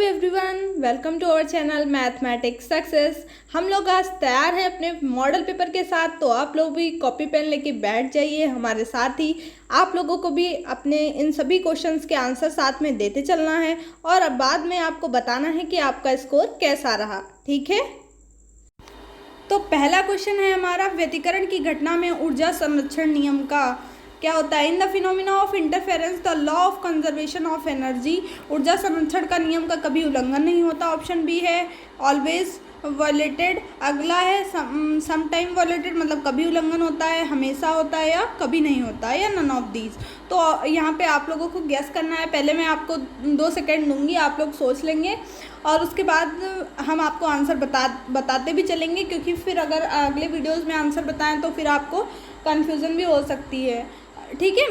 Everyone, welcome to our channel mathematics success. हम लोग आज तैयार हैं अपने मॉडल पेपर के साथ, तो आप लोग भी कॉपी पेन लेके बैठ जाइए हमारे साथ ही। आप लोगों को भी अपने इन सभी क्वेश्चंस के आंसर साथ में देते चलना है और अब बाद में आपको बताना है कि आपका स्कोर कैसा रहा। ठीक है, तो पहला क्वेश्चन है हमारा, व्यतिकरण की घटना में ऊर्जा संरक्षण नियम का क्या होता है। In the phenomena of interference the law of conservation of energy, ऊर्जा संरक्षण का नियम का कभी उल्लंघन नहीं होता। ऑप्शन बी है ऑलवेज वायलेटेड। अगला है सम टाइम वायलेटेड, मतलब कभी उल्लंघन होता है, हमेशा होता है या कभी नहीं होता है, या नन ऑफ दीज। तो यहाँ पे आप लोगों को गैस करना है। पहले मैं आपको 2 सेकेंड दूंगी, आप लोग सोच लेंगे और उसके बाद हम आपको आंसर बताते भी चलेंगे, क्योंकि फिर अगर अगले वीडियोज़ में आंसर बताएं तो फिर आपको कन्फ्यूज़न भी हो सकती है। ठीक है,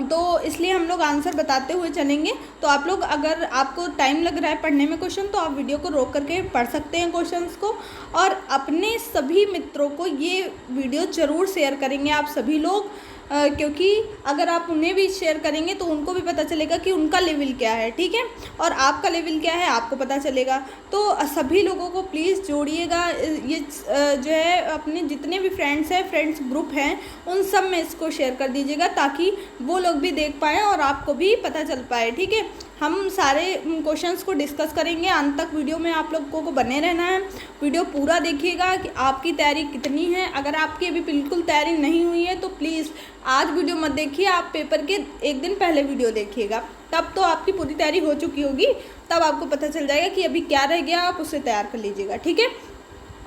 तो इसलिए हम लोग आंसर बताते हुए चलेंगे। तो आप लोग, अगर आपको टाइम लग रहा है पढ़ने में क्वेश्चन, तो आप वीडियो को रोक करके पढ़ सकते हैं क्वेश्चंस को, और अपने सभी मित्रों को ये वीडियो ज़रूर शेयर करेंगे आप सभी लोग, क्योंकि अगर आप उन्हें भी शेयर करेंगे तो उनको भी पता चलेगा कि उनका लेवल क्या है। ठीक है, और आपका लेवल क्या है आपको पता चलेगा। तो सभी लोगों को प्लीज़ जोड़िएगा। ये जो है अपने जितने भी फ्रेंड्स हैं, फ्रेंड्स ग्रुप हैं, उन सब में इसको शेयर कर दीजिएगा, ताकि वो लोग भी देख पाएँ और आपको भी पता चल पाए। ठीक है, हम सारे क्वेश्चंस को डिस्कस करेंगे। अंत तक वीडियो में आप लोगों को बने रहना है। वीडियो पूरा देखिएगा कि आपकी तैयारी कितनी है। अगर आपकी अभी बिल्कुल तैयारी नहीं हुई है तो प्लीज़ आज वीडियो मत देखिए, आप पेपर के एक दिन पहले वीडियो देखिएगा, तब तो आपकी पूरी तैयारी हो चुकी होगी। तब आपको पता चल जाएगा कि अभी क्या रह गया, आप उसे तैयार कर लीजिएगा। ठीक है,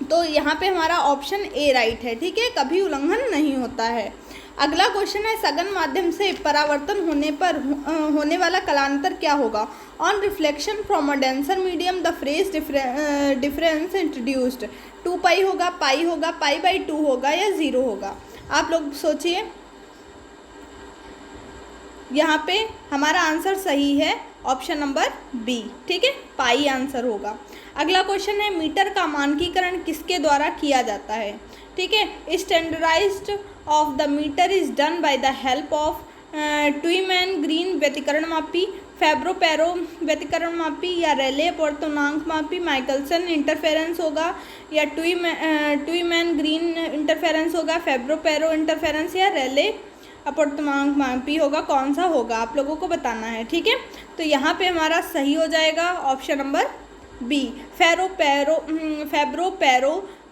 तो यहाँ पे हमारा ऑप्शन ए राइट है। ठीक है, कभी उल्लंघन नहीं होता है। अगला क्वेश्चन है, सघन माध्यम से परावर्तन होने पर होने वाला कालांतर क्या होगा। On reflection from a denser medium the phase difference introduced. 2 पाई होगा, पाई होगा, पाई/2 होगा या 0 होगा। आप लोग सोचिए। यहाँ पे हमारा आंसर सही है, ऑप्शन नंबर बी। ठीक है, पाई आंसर होगा। अगला क्वेश्चन है, मीटर का मानकीकरण किसके द्वारा किया जाता है। ठीक है, standardized of the meter is done by the help of Twyman Green व्यतिकरण मापी, फेब्रो-पेरो व्यतिकरण मापी, या रेले अपूर्णांक मापी। माइकलसन इंटरफेरेंस होगा, या ट्यूमैन ग्रीन इंटरफेरेंस होगा, फेब्रो-पेरो इंटरफेरेंस, या रेले अपूर्णांक मापी होगा। कौन सा होगा आप लोगों को बताना है। ठीक है, तो यहाँ पे हमारा सही हो जाएगा ऑप्शन नंबर बी, फेब्रो-पेरो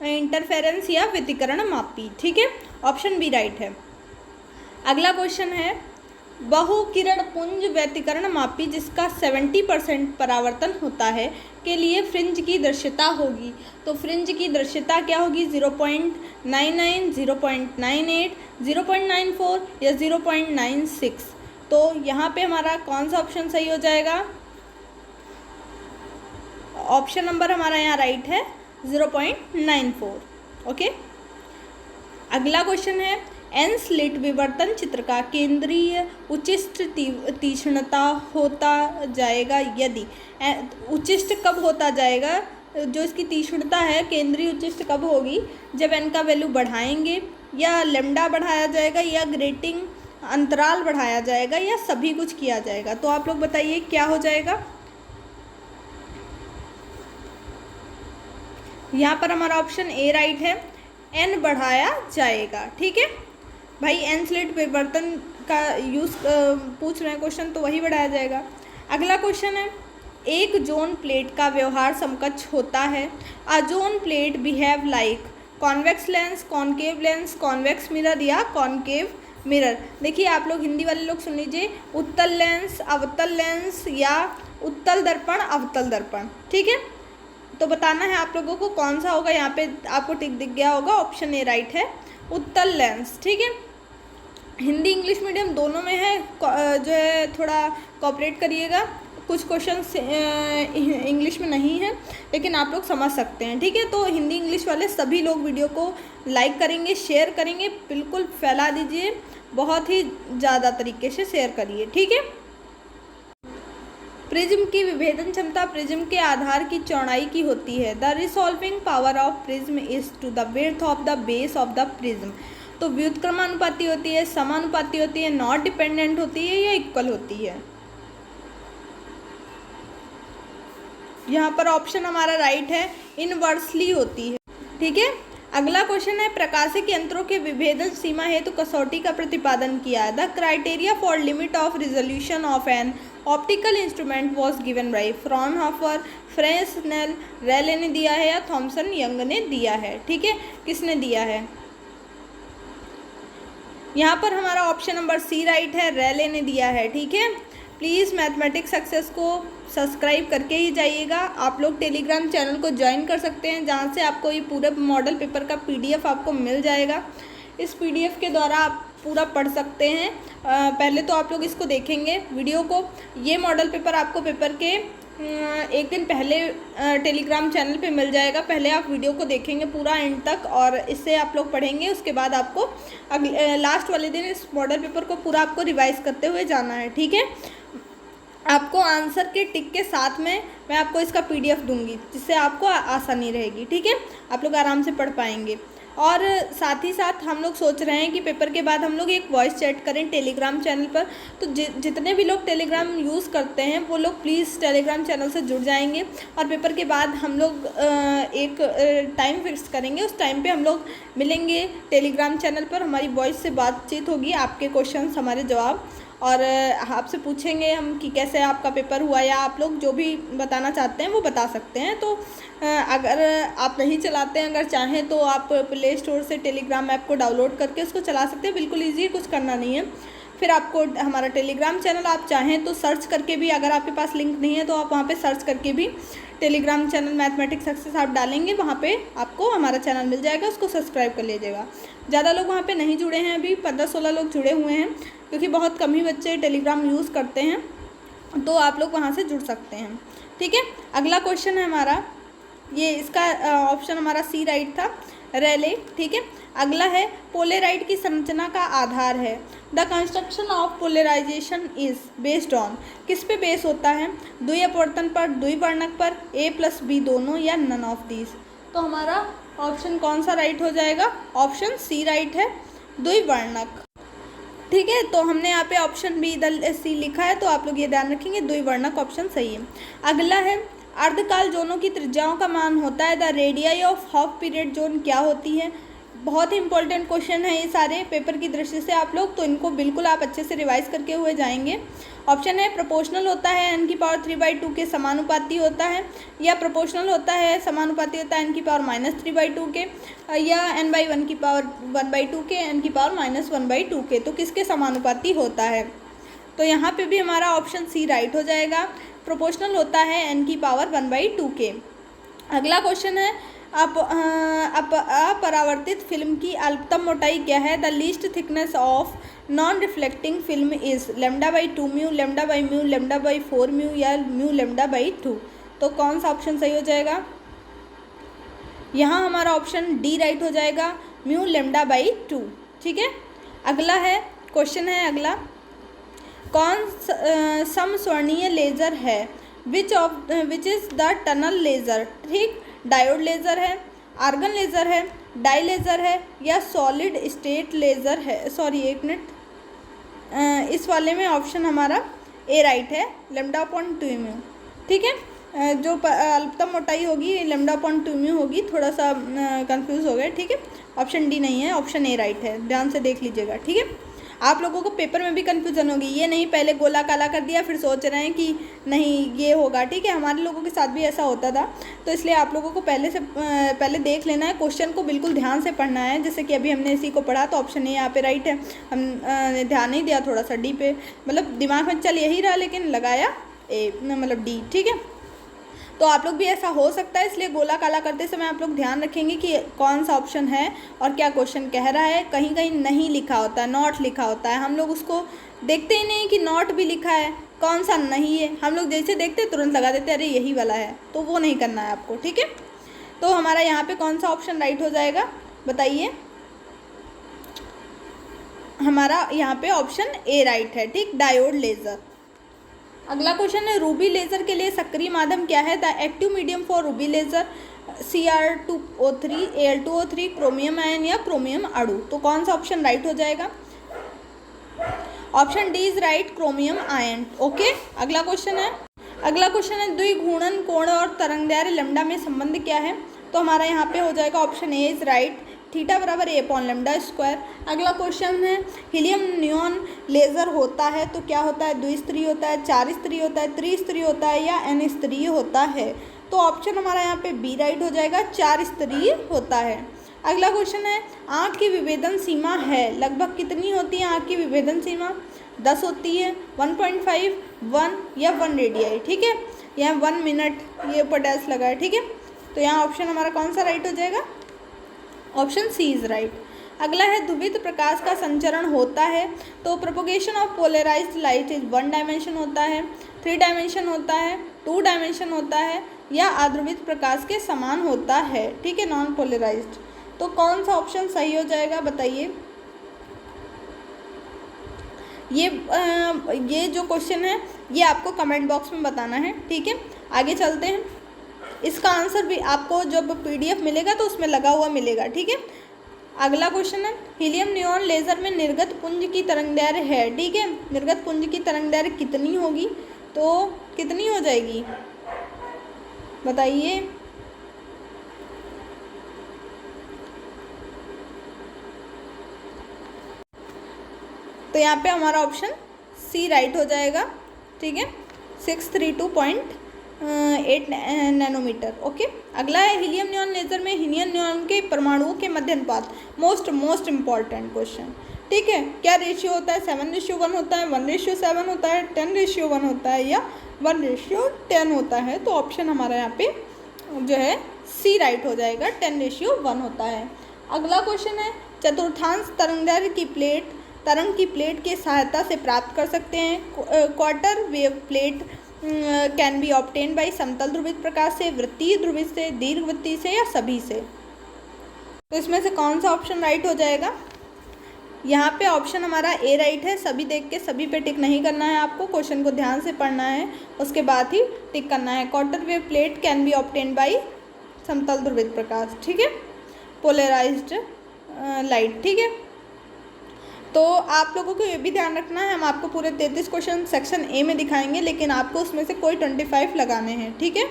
इंटरफेरेंस या व्यतिकरण मापी। ठीक है, ऑप्शन बी राइट है। अगला क्वेश्चन है, बहुकिरण पुंज व्यतिकरण मापी जिसका 70% परावर्तन होता है के लिए फ्रिंज की दृश्यता होगी। तो फ्रिंज की दृश्यता क्या होगी, 0.99, 0.98, 0.94 या 0.96। तो यहाँ पे हमारा कौन सा ऑप्शन सही हो जाएगा। ऑप्शन नंबर हमारा यहाँ राइट है, 0.94। ओके, अगला क्वेश्चन है, एन स्लिट विवर्तन चित्र का केंद्रीय उच्चिष्ट तीक्ष्णता होता जाएगा यदि। उच्चिष्ट कब होता जाएगा, जो इसकी तीक्ष्णता है केंद्रीय उच्चिष्ट कब होगी, जब एन का वैल्यू बढ़ाएंगे, या लेमडा बढ़ाया जाएगा, या ग्रेटिंग अंतराल बढ़ाया जाएगा, या सभी कुछ किया जाएगा। तो आप लोग बताइए क्या हो जाएगा। यहाँ पर हमारा ऑप्शन ए राइट है, एन बढ़ाया जाएगा। ठीक है भाई, एन स्लिट विवर्तन का यूज़ पूछ रहे हैं क्वेश्चन, तो वही बढ़ाया जाएगा। अगला क्वेश्चन है, एक जोन प्लेट का व्यवहार समकक्ष होता है। A zone plate behave like convex lens, concave lens, convex mirror या कॉनकेव मिरर। देखिए आप लोग हिंदी वाले लोग सुन लीजिए, उत्तल लेंस, अवतल लेंस, या उत्तल दर्पण, अवतल दर्पण। ठीक है, तो बताना है आप लोगों को कौन सा होगा। यहाँ पे आपको टिक दिख गया होगा, ऑप्शन ए राइट है, उत्तल लेंस। ठीक है, हिंदी इंग्लिश मीडियम दोनों में है, जो है थोड़ा कोऑपरेट करिएगा। कुछ क्वेश्चंस इंग्लिश में नहीं है, लेकिन आप लोग समझ सकते हैं। ठीक है, तो हिंदी इंग्लिश वाले सभी लोग वीडियो को लाइक करेंगे, शेयर करेंगे, बिल्कुल फैला दीजिए, बहुत ही ज़्यादा तरीके से शेयर करिए। ठीक है, प्रिज्म की विभेदन क्षमता प्रिज्म के आधार की चौड़ाई की होती है। The resolving power of prism is to the width of the base of the prism. तो व्युत्क्रमानुपाती होती है, समानुपाती होती है, नॉट डिपेंडेंट होती है, या इक्वल होती है। यहाँ पर ऑप्शन हमारा राइट है, इनवर्सली होती है। ठीक है, अगला क्वेश्चन है, प्रकाशिक यंत्रों के विभेदन सीमा हेतु कसौटी का प्रतिपादन किया है। The criteria for limit of resolution of an optical instrument was given by Fraunhofer, Fresnel, Rayleigh ने दिया है या थॉमसन यंग ने दिया है। ठीक है, किसने दिया है? यहाँ पर हमारा ऑप्शन नंबर सी राइट है, रेले ने दिया है। ठीक है, प्लीज़ मैथमेटिक्स सक्सेस को सब्सक्राइब करके ही जाइएगा। आप लोग टेलीग्राम चैनल को ज्वाइन कर सकते हैं, जहाँ से आपको ये पूरे मॉडल पेपर का PDF आपको मिल जाएगा। इस PDF के द्वारा आप पूरा पढ़ सकते हैं। पहले तो आप लोग इसको देखेंगे वीडियो को। ये मॉडल पेपर आपको पेपर के एक दिन पहले टेलीग्राम चैनल पे मिल जाएगा। पहले आप वीडियो को देखेंगे पूरा एंड तक और इससे आप लोग पढ़ेंगे। उसके बाद आपको लास्ट वाले दिन इस मॉडल पेपर को पूरा आपको रिवाइज करते हुए जाना है। ठीक है, आपको आंसर के टिक के साथ में मैं आपको इसका PDF दूंगी, जिससे आपको आसानी रहेगी। ठीक है, आप लोग आराम से पढ़ पाएंगे। और साथ ही साथ हम लोग सोच रहे हैं कि पेपर के बाद हम लोग एक वॉइस चैट करें टेलीग्राम चैनल पर। तो जितने भी लोग टेलीग्राम यूज़ करते हैं वो लोग प्लीज़ टेलीग्राम चैनल से जुड़ जाएंगे। और पेपर के बाद हम लोग एक टाइम फिक्स करेंगे, उस टाइम पे हम लोग मिलेंगे टेलीग्राम चैनल पर। हमारी वॉइस से बातचीत होगी, आपके क्वेश्चंस हमारे जवाब, और आपसे पूछेंगे हम कि कैसे आपका पेपर हुआ, या आप लोग जो भी बताना चाहते हैं वो बता सकते हैं। तो अगर आप नहीं चलाते हैं, अगर चाहें तो आप प्ले स्टोर से टेलीग्राम ऐप को डाउनलोड करके उसको चला सकते हैं। बिल्कुल ईजी है, कुछ करना नहीं है। फिर आपको हमारा टेलीग्राम चैनल आप चाहें तो सर्च करके भी, अगर आपके पास लिंक नहीं है तो आप वहाँ पे सर्च करके भी टेलीग्राम चैनल मैथमेटिक्स सक्सेस आप डालेंगे, वहाँ पे आपको हमारा चैनल मिल जाएगा, उसको सब्सक्राइब कर लीजिएगा। ज़्यादा लोग वहाँ पे नहीं जुड़े हैं, अभी 15-16 लोग जुड़े हुए हैं, क्योंकि बहुत कम ही बच्चे टेलीग्राम यूज़ करते हैं। तो आप लोग वहाँ से जुड़ सकते हैं। ठीक है, अगला क्वेश्चन है हमारा, ये इसका ऑप्शन हमारा सी राइट था, रेले। ठीक है, अगला है, पोलेराइड की संरचना का आधार है। The construction of polarization is based on, किस पे बेस होता है? द्विअपवर्तन पर, द्विवर्णक पर, A+B दोनों, या नन ऑफ दीज। तो हमारा ऑप्शन कौन सा राइट हो जाएगा? ऑप्शन सी राइट है, द्विवर्णक। ठीक है, तो हमने यहाँ पे ऑप्शन B+C लिखा है, तो आप लोग ये ध्यान रखेंगे, द्विवर्णक ऑप्शन सही है। अगला है, अर्धकाल जोनों की त्रिज्याओं का मान होता है। The radii of half period zone क्या होती है? बहुत ही इंपॉर्टेंट क्वेश्चन है ये सारे पेपर की दृष्टि से आप लोग, तो इनको बिल्कुल आप अच्छे से रिवाइज करके हुए जाएंगे। ऑप्शन है, प्रोपोर्शनल होता है, n⁻³ के समानुपाती होता है, या प्रोपोर्शनल होता है, समानुपाती होता है n⁻³ के, या n/1/2 के, n⁻⁻1/2 के। तो किसके समानुपाती होता है? तो यहाँ पे भी हमारा ऑप्शन सी राइट हो जाएगा, प्रोपोर्शनल होता है n⁻1/2 के। अगला क्वेश्चन है, अपरावर्तित फिल्म की अल्पतम मोटाई क्या है? The least thickness of non reflecting film is λ/2 mu, λ/μ, λ/4 mu, या म्यू λ/2। तो कौन सा ऑप्शन सही हो जाएगा? यहाँ हमारा ऑप्शन डी राइट हो जाएगा, म्यू λ/2। ठीक है, अगला है क्वेश्चन है अगला, कौन समस्वर्णीय लेज़र है? Which is the tunnel laser? ठीक, डायोड लेज़र है, आर्गन लेज़र है, डाई लेज़र है, या सॉलिड स्टेट लेज़र है? सॉरी एक मिनट, इस वाले में ऑप्शन हमारा ए राइट है, λ/2 म्यू। ठीक है, जो अल्पतम मोटाई होगी λ/2 म्यू होगी, थोड़ा सा कंफ्यूज हो गए। ठीक है, ऑप्शन डी नहीं है, ऑप्शन ए राइट है, ध्यान से देख लीजिएगा। ठीक है, आप लोगों को पेपर में भी कन्फ्यूज़न होगी, ये नहीं पहले गोला काला कर दिया फिर सोच रहे हैं कि नहीं ये होगा। ठीक है, हमारे लोगों के साथ भी ऐसा होता था, तो इसलिए आप लोगों को पहले देख लेना है, क्वेश्चन को बिल्कुल ध्यान से पढ़ना है। जैसे कि अभी हमने इसी को पढ़ा, तो ऑप्शन ए यहाँ पे राइट है, हम ध्यान नहीं दिया थोड़ा सा डी पे, मतलब दिमाग में चल यही रहा लेकिन लगाया ए, मतलब डी। ठीक है, तो आप लोग भी ऐसा हो सकता है, इसलिए गोला काला करते समय आप लोग ध्यान रखेंगे कि कौन सा ऑप्शन है और क्या क्वेश्चन कह रहा है। कहीं कहीं नहीं लिखा होता है, नॉट लिखा होता है, हम लोग उसको देखते ही नहीं कि नॉट भी लिखा है, कौन सा नहीं है। हम लोग जैसे देखते तुरंत लगा देते अरे यही वाला है, तो वो नहीं करना है आपको। ठीक है, तो हमारा यहाँ पे कौन सा ऑप्शन राइट हो जाएगा बताइए? हमारा यहाँ पे ऑप्शन ए राइट है। ठीक, डायोड लेज़र। अगला क्वेश्चन है, रूबी लेज़र के लिए सक्रिय माध्यम क्या है? The active medium for Ruby laser Cr2O3, Al2O3, chromium ion, या क्रोमियम अणु। तो कौन सा ऑप्शन राइट हो जाएगा? Option D is right, chromium ion. Okay, अगला क्वेश्चन है, अगला क्वेश्चन है द्विघूर्णन कोण और तरंगदैर्घ्य लैम्डा में संबंध क्या है। तो हमारा यहाँ पे हो जाएगा option A is right, theta बराबर ए अपॉन लैम्डा स्क्वायर। अगला क्वेश्चन है हीलियम नियॉन लेज़र होता है तो क्या होता है, द्विस्तरीय होता है, चार स्तरीय होता है, त्रिस्तरीय होता है या एन स्तरीय होता है। तो ऑप्शन हमारा यहाँ पे बी राइट हो जाएगा, चार स्तरीय होता है। अगला क्वेश्चन है आँख की विभेदन सीमा है लगभग कितनी होती है आँख की विभेदन सीमा, 10 होती है, 1.5, 1 या 1 रेडियाई। ठीक है, यहाँ 1 मिनट ये ऊपर डैश लगा है। ठीक है, तो यहाँ ऑप्शन हमारा कौन सा राइट हो जाएगा, ऑप्शन सी इज राइट। अगला है ध्रुवित प्रकाश का संचरण होता है तो propagation of polarized light is 1 dimension होता है, 3 डायमेंशन होता है, 2 डायमेंशन होता है या अध्रुवित प्रकाश के समान होता है। ठीक है, नॉन पोलराइज्ड। तो कौन सा ऑप्शन सही हो जाएगा बताइए। ये जो क्वेश्चन है ये आपको कमेंट बॉक्स में बताना है। ठीक है, आगे चलते हैं। इसका आंसर भी आपको जब पीडीएफ मिलेगा तो उसमें लगा हुआ मिलेगा। ठीक है, अगला क्वेश्चन है हीलियम नियॉन लेज़र में निर्गत पुंज की तरंगदैर्घ्य है। ठीक है, निर्गत पुंज की तरंगदैर्घ्य कितनी होगी, तो कितनी हो जाएगी बताइए। तो यहाँ पे हमारा ऑप्शन सी राइट हो जाएगा। ठीक है, 632.8 नैनोमीटर। ओके, अगला है हीलियम नियॉन लेज़र में हीलियम नियॉन के परमाणुओं के मध्य अनुपात, मोस्ट इम्पॉर्टेंट क्वेश्चन। ठीक है, क्या रेशियो होता है, 7:1 होता है, 1:7 होता है, 10:1 होता है या 1:10 होता है। तो ऑप्शन हमारा यहाँ पे जो है सी राइट हो जाएगा, 10:1 होता है। अगला क्वेश्चन है चतुर्थांश तरंगदैर्घ्य की प्लेट तरंग की प्लेट की सहायता से प्राप्त कर सकते हैं। Quarter wave plate can be obtain by समतल ध्रुवित प्रकाश से, वृत्तीय ध्रुवित से, दीर्घवृत्तीय से या सभी से। तो इसमें से कौन सा ऑप्शन राइट हो जाएगा। यहाँ पे ऑप्शन हमारा ए राइट है। सभी देख के सभी पे टिक नहीं करना है, आपको क्वेश्चन को ध्यान से पढ़ना है, उसके बाद ही टिक करना है। Quarter wave plate can be obtain by समतल ध्रुवित प्रकाश। ठीक है, पोलराइज्ड लाइट। ठीक है, तो आप लोगों को ये भी ध्यान रखना है, हम आपको पूरे 33 क्वेश्चन सेक्शन ए में दिखाएंगे, लेकिन आपको उसमें से कोई 25 लगाने हैं। ठीक है,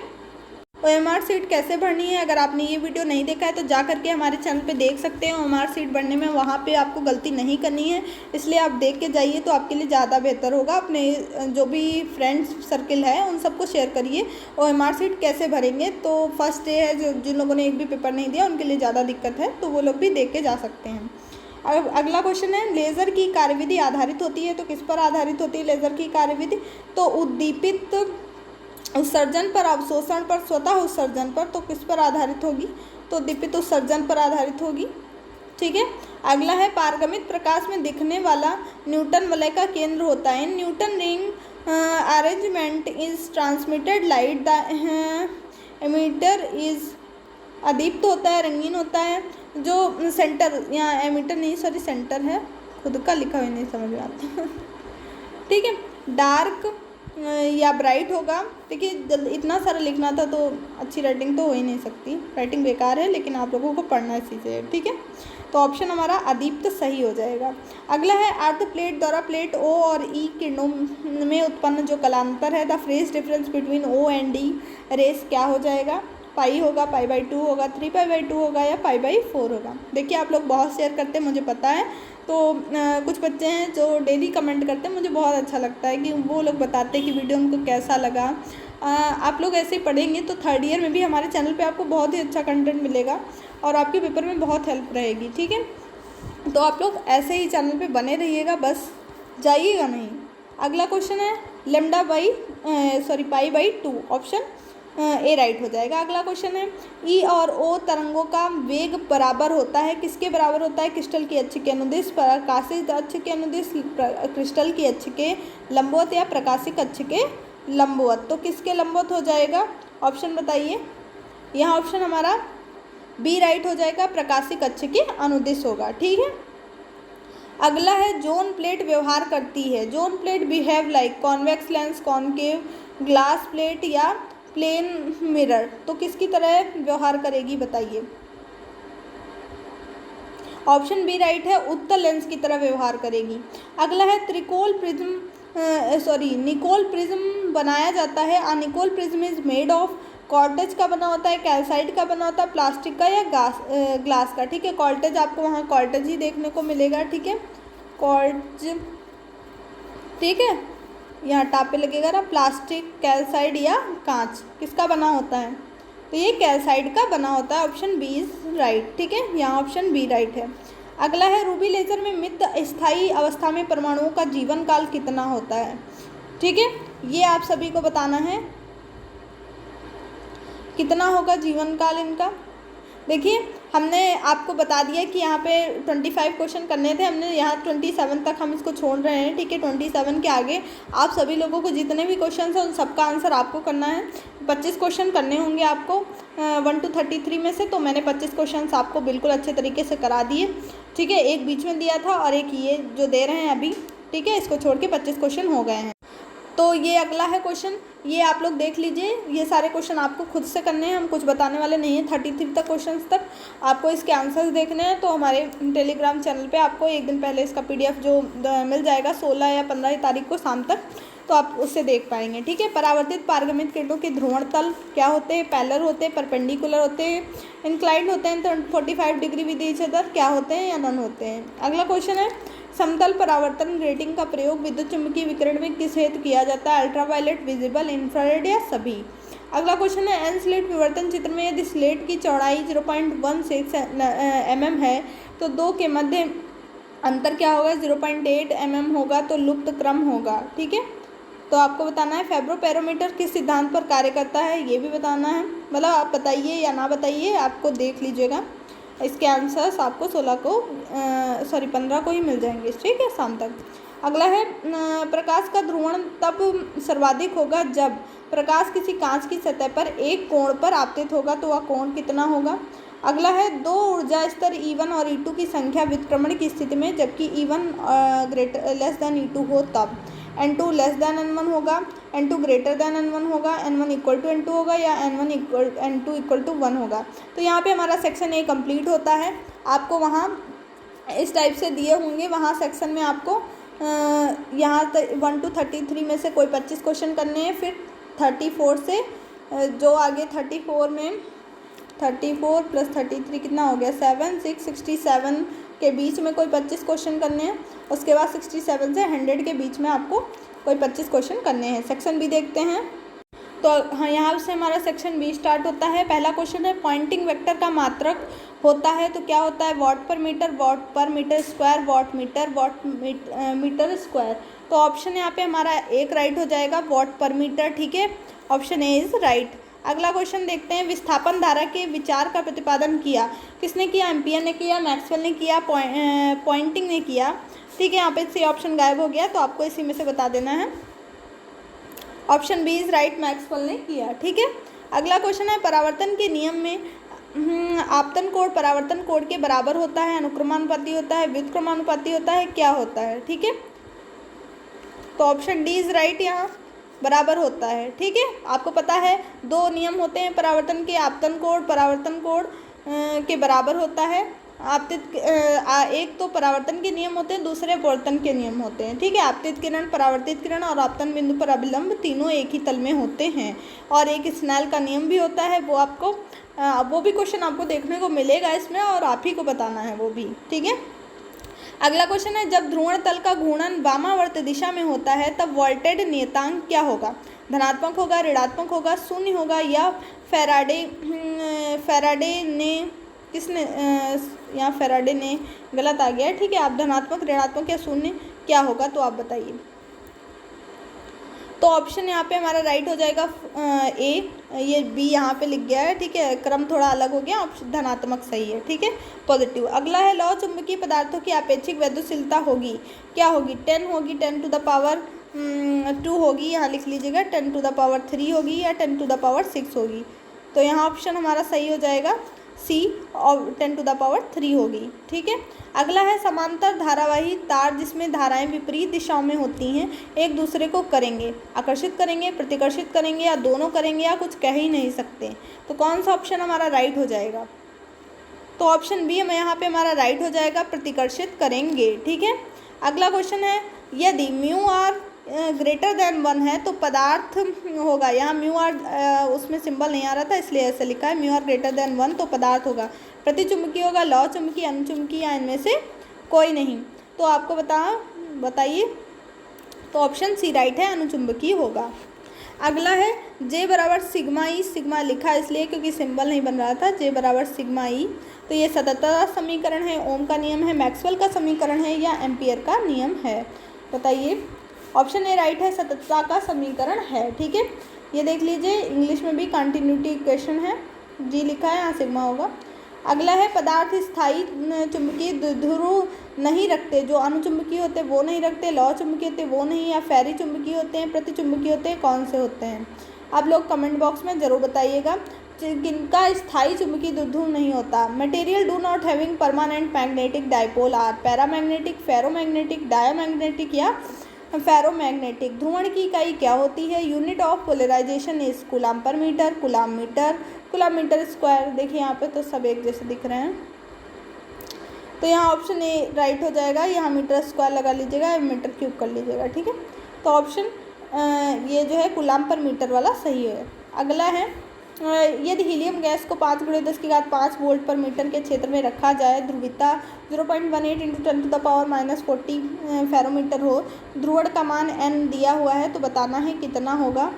OMR सीट कैसे भरनी है, अगर आपने ये वीडियो नहीं देखा है तो जा करके हमारे चैनल पे देख सकते हैं। OMR सीट भरने में वहाँ पे आपको गलती नहीं करनी है, इसलिए आप देख के जाइए तो आपके लिए ज़्यादा बेहतर होगा। अपने जो भी फ्रेंड्स सर्किल है उन सबको शेयर करिए। OMR सीट कैसे भरेंगे, तो फर्स्ट डे है, जो जिन लोगों ने एक भी पेपर नहीं दिया उनके लिए ज़्यादा दिक्कत है, तो वो लोग भी देख के जा सकते हैं। अब अगला क्वेश्चन है लेज़र की कार्यविधि आधारित होती है तो किस पर आधारित होती है लेज़र की कार्यविधि, तो उद्दीपित उत्सर्जन पर, अवशोषण पर, स्वतः उत्सर्जन पर। तो किस पर आधारित होगी, तो उद्दीपित उत्सर्जन पर आधारित होगी। ठीक है, अगला है पारगमित प्रकाश में दिखने वाला न्यूटन वलय का केंद्र होता है। Newton ring arrangement is transmitted light, the emitter is अदीप्त होता है, रंगीन होता है। जो सेंटर, यहाँ एमीटर नहीं सॉरी सेंटर है, खुद का लिखा हुआ नहीं समझ में आता। ठीक है, डार्क या ब्राइट होगा। देखिए जल्द इतना सारा लिखना था तो अच्छी राइटिंग तो हो ही नहीं सकती, राइटिंग बेकार है, लेकिन आप लोगों को पढ़ना इसी से। ठीक है, तो ऑप्शन हमारा अदीप्त सही हो जाएगा। अगला है अर्ध प्लेट द्वारा प्लेट ओ और ई किरणों में उत्पन्न जो कलांतर है, the phase difference between O and D rays क्या हो जाएगा, पाई होगा, पाई/2 होगा, 3π/2 होगा या पाई/4 होगा। देखिए आप लोग बहुत शेयर करते हैं मुझे पता है, तो कुछ बच्चे हैं जो डेली कमेंट करते हैं, मुझे बहुत अच्छा लगता है कि वो लोग बताते हैं कि वीडियो उनको कैसा लगा। आप लोग ऐसे ही पढ़ेंगे तो थर्ड ईयर में भी हमारे चैनल पे आपको बहुत ही अच्छा कंटेंट मिलेगा और आपके पेपर में बहुत हेल्प रहेगी। ठीक है, तो आप लोग ऐसे ही चैनल पे बने रहिएगा, बस जाइएगा नहीं। अगला क्वेश्चन है पाई/2, ऑप्शन ए राइट हो जाएगा। अगला क्वेश्चन है ई और ओ तरंगों का वेग बराबर होता है, किसके बराबर होता है, क्रिस्टल की अक्ष के अनुदिश, प्रकाशित अक्ष के अनुदिश, क्रिस्टल की अक्ष के लंबवत या प्रकाशिक अक्ष के लंबवत। तो किसके लंबवत हो जाएगा, ऑप्शन बताइए। यहाँ ऑप्शन हमारा बी राइट हो जाएगा, प्रकाशिक अक्ष के अनुदिश होगा। ठीक है, अगला है जोन प्लेट व्यवहार करती है। Zone plate behave like convex lens, concave glass plate या प्लेन मिरर। तो किसकी तरह व्यवहार करेगी बताइए। ऑप्शन बी राइट है, उत्तल लेंस की तरह व्यवहार करेगी। अगला है त्रिकोण प्रिज्म निकोल प्रिज्म बनाया जाता है। Nicol prism is made of quartz का बना होता है, कैल्साइट का बना होता है, प्लास्टिक का या ग्लास का। ठीक है, कॉर्टेज आपको वहाँ कॉर्टेज ही देखने को मिलेगा। ठीक है, कॉर्ज, ठीक है, यहाँ टाप पे लगेगा ना, प्लास्टिक, कैल्साइट या कांच, किसका बना होता है? तो ये कैल्साइट का बना होता है। Option B is right. ठीक है, यहाँ ऑप्शन बी राइट है। अगला है रूबी लेजर में मित स्थायी अवस्था में परमाणुओं का जीवन काल कितना होता है? ठीक है, ये आप सभी को बताना है कितना होगा जीवन काल इनका। देखिए, हमने आपको बता दिया कि यहाँ पे 25 क्वेश्चन करने थे, हमने यहाँ 27 तक हम इसको छोड़ रहे हैं। ठीक है, 27 के आगे आप सभी लोगों को जितने भी क्वेश्चन हैं उन सबका आंसर आपको करना है। 25 क्वेश्चन करने होंगे आपको 1 to 33 में से। तो मैंने 25 क्वेश्चन आपको बिल्कुल अच्छे तरीके से करा दिए। ठीक है, एक बीच में दिया था और एक ये जो दे रहे हैं अभी। ठीक है, इसको छोड़ के 25 क्वेश्चन हो गए हैं। तो ये अगला है क्वेश्चन, ये आप लोग देख लीजिए। ये सारे क्वेश्चन आपको खुद से करने हैं, हम कुछ बताने वाले नहीं हैं। 33 तक क्वेश्चन तक आपको इसके आंसर्स देखने हैं। तो हमारे टेलीग्राम चैनल पे आपको एक दिन पहले इसका PDF जो मिल जाएगा 16 या 15 तारीख को शाम तक, तो आप उससे देख पाएंगे। ठीक है, परावर्तित पारगमित किरणों के ध्रुवण तल क्या होते हैं? पैरेलल होते हैं, परपेंडिकुलर होते हैं, इंक्लाइंड होते हैं, तो 45 डिग्री विद ईच अदर क्या होते हैं या नॉन होते हैं। अगला क्वेश्चन है समतल परावर्तन ग्रेटिंग का प्रयोग विद्युत चुम्बकीय विकिरण में किस हेतु किया जाता है? अल्ट्रावायलेट, विजिबल, इंफ्रारेड या सभी। अगला क्वेश्चन है एन स्लेट विवर्तन चित्र में यदि स्लेट की चौड़ाई 0.16 mm है तो दो के मध्य अंतर क्या होगा? 0.8 mm होगा, तो लुप्त क्रम होगा। ठीक है, तो आपको बताना है फेब्रोपैरोमीटर किस सिद्धांत पर कार्य करता है, ये भी बताना है। मतलब आप बताइए या ना बताइए, आपको देख लीजिएगा। इसके आंसर्स आपको 15 को ही मिल जाएंगे। ठीक है, शाम तक। अगला है प्रकाश का ध्रुवण तब सर्वाधिक होगा जब प्रकाश किसी कांच की सतह पर एक कोण पर आपतित होगा, तो वह कोण कितना होगा? अगला है दो ऊर्जा स्तर E1 और E2 की संख्या व्युत्क्रमण की स्थिति में जबकि E1 लेस देन E2 हो तब N2 लेस देन N1 होगा, N2 ग्रेटर देन N1 होगा, N1 इक्वल टू N2 होगा या N2 इक्वल टू 1 होगा। तो यहाँ पे हमारा सेक्शन A कंप्लीट होता है। आपको वहाँ इस टाइप से दिए होंगे, वहाँ सेक्शन में आपको यहाँ 1 to 33 में से कोई 25 क्वेश्चन करने हैं। फिर 34 से जो आगे 34 में 34 + 33 कितना हो गया? 7, 6, 67 के बीच में कोई 25 क्वेश्चन करने हैं। उसके बाद 67 से 100 के बीच में आपको कोई 25 क्वेश्चन करने हैं। सेक्शन बी देखते हैं। तो हाँ, यहाँ से हमारा सेक्शन बी स्टार्ट होता है। पहला क्वेश्चन है पॉइंटिंग वेक्टर का मात्रक होता है तो क्या होता है? Watt per metre square, watt metre square. तो ऑप्शन यहाँ पे हमारा एक राइट हो जाएगा, वॉट पर मीटर। ठीक है, ऑप्शन ए इज राइट। अगला क्वेश्चन देखते हैं विस्थापन धारा के विचार का प्रतिपादन किया किसने किया? एम्पियर ने किया, मैक्सवेल ने किया, पॉइंटिंग ने किया। ठीक है, यहाँ पे सी ऑप्शन गायब हो गया, तो आपको इसी में से बता देना है। Option B is right, Maxwell ने किया। ठीक है, अगला क्वेश्चन है परावर्तन के नियम में आपतन कोण परावर्तन कोण के बराबर होता है, अनुक्रमानुपाती होता है, व्युत्क्रमानुपाती होता है, क्या होता है? ठीक है, तो ऑप्शन डी इज राइट, यहाँ बराबर होता है। ठीक है, आपको पता है दो नियम होते हैं परावर्तन के, आपतन कोण परावर्तन कोण के बराबर होता है। आपतित एक तो परावर्तन के नियम होते हैं, दूसरे अपवर्तन के नियम होते हैं। ठीक है, आपतित किरण, परावर्तित किरण और आपतन बिंदु पर अभिलंब तीनों एक ही तल में होते हैं। और एक स्नेल का नियम भी होता है, वो आपको वो भी क्वेश्चन आपको देखने को मिलेगा इसमें और आप ही को बताना है वो भी। ठीक है, अगला क्वेश्चन है जब ध्रुवण तल का घूर्णन वामावर्त दिशा में होता है तब वोल्टेज नियतांक क्या होगा? धनात्मक होगा, ऋणात्मक होगा, शून्य होगा या फैराडे ने किसने यहाँ फैराडे ने गलत आ गया है। ठीक है, आप धनात्मक, ऋणात्मक या शून्य क्या होगा तो आप बताइए। तो ऑप्शन यहाँ पे हमारा राइट हो जाएगा ए, ये बी यहाँ पे लिख गया है। ठीक है, क्रम थोड़ा अलग हो गया, ऑप्शन धनात्मक सही है। ठीक है, पॉजिटिव। अगला है लौह चुंबकीय पदार्थों की आपेक्षिक वैद्युतशीलता होगी, क्या होगी? 10 होगी, 10 to the power 2 होगी, यहाँ लिख लीजिएगा, 10 to the power 3 होगी या 10 to the power 6 होगी। तो यहाँ ऑप्शन हमारा सही हो जाएगा सी, और 10 to the power 3 होगी। ठीक है, अगला है समांतर धारावाही तार जिसमें धाराएं विपरीत दिशाओं में होती हैं एक दूसरे को करेंगे, आकर्षित करेंगे, प्रतिकर्षित करेंगे या दोनों करेंगे या कुछ कह ही नहीं सकते। तो कौन सा ऑप्शन हमारा राइट हो जाएगा? तो ऑप्शन बी यहाँ पे हमारा राइट हो जाएगा, प्रतिकर्षित करेंगे। ठीक है, अगला क्वेश्चन है यदि म्यू आर ग्रेटर देन 1 है तो पदार्थ होगा। यहाँ म्यू आर उसमें सिंबल नहीं आ रहा था इसलिए ऐसे लिखा है, म्यू आर ग्रेटर देन 1 तो पदार्थ होगा। प्रतिचुंबकीय होगा, लौ चुंबकीय, अनुचुंबकीय या इनमें से कोई नहीं। तो आपको बताइए। तो ऑप्शन सी राइट है, अनुचुंबकीय होगा। अगला है J बराबर सिग्मा ई, सिग्मा लिखा इसलिए क्योंकि सिंबल नहीं बन रहा था। J बराबर सिग्मा ई, तो ये सततता समीकरण है, ओम का नियम है, मैक्सवेल का समीकरण है या एम्पियर का नियम है? बताइए। ऑप्शन ए राइट है, सततता का समीकरण है। ठीक है, ये देख लीजिए, इंग्लिश में भी कंटिन्यूटी इक्वेशन है, जी लिखा है, यहाँ सिग्मा होगा। अगला है पदार्थ स्थायी चुंबकीय ध्रुव नहीं रखते, जो अनुचुंबकीय होते हैं वो नहीं रखते, लौ चुंबकीय होते हैं वो नहीं, या फेरी चुंबकीय होते हैं, प्रतिचुंबकीय होते हैं, कौन से होते हैं? आप लोग कमेंट बॉक्स में ज़रूर बताइएगा किनका स्थायी चुंबकीय ध्रुव नहीं होता। Material do not having permanent magnetic dipole are paramagnetic, ferromagnetic, diamagnetic या फेरोमैग्नेटिक। ध्रुवण की इकाई क्या होती है? Unit of polarization is coulomb per metre, coulomb metre, coulomb metre square. देखिए यहाँ पे तो सब एक जैसे दिख रहे हैं, तो यहाँ ऑप्शन ए राइट हो जाएगा। यहाँ मीटर स्क्वायर लगा लीजिएगा, मीटर क्यूब कर लीजिएगा। ठीक है, तो ऑप्शन ये जो है कूलाम पर मीटर वाला सही है। अगला है यदि हीलियम गैस को 5 × 10⁵ वोल्ट पर मीटर के क्षेत्र में रखा जाए, ध्रुवीयता 0.18 × 10⁻⁻40 फेरोमीटर हो, ध्रुवण का मान n दिया हुआ है, तो बताना है कितना होगा।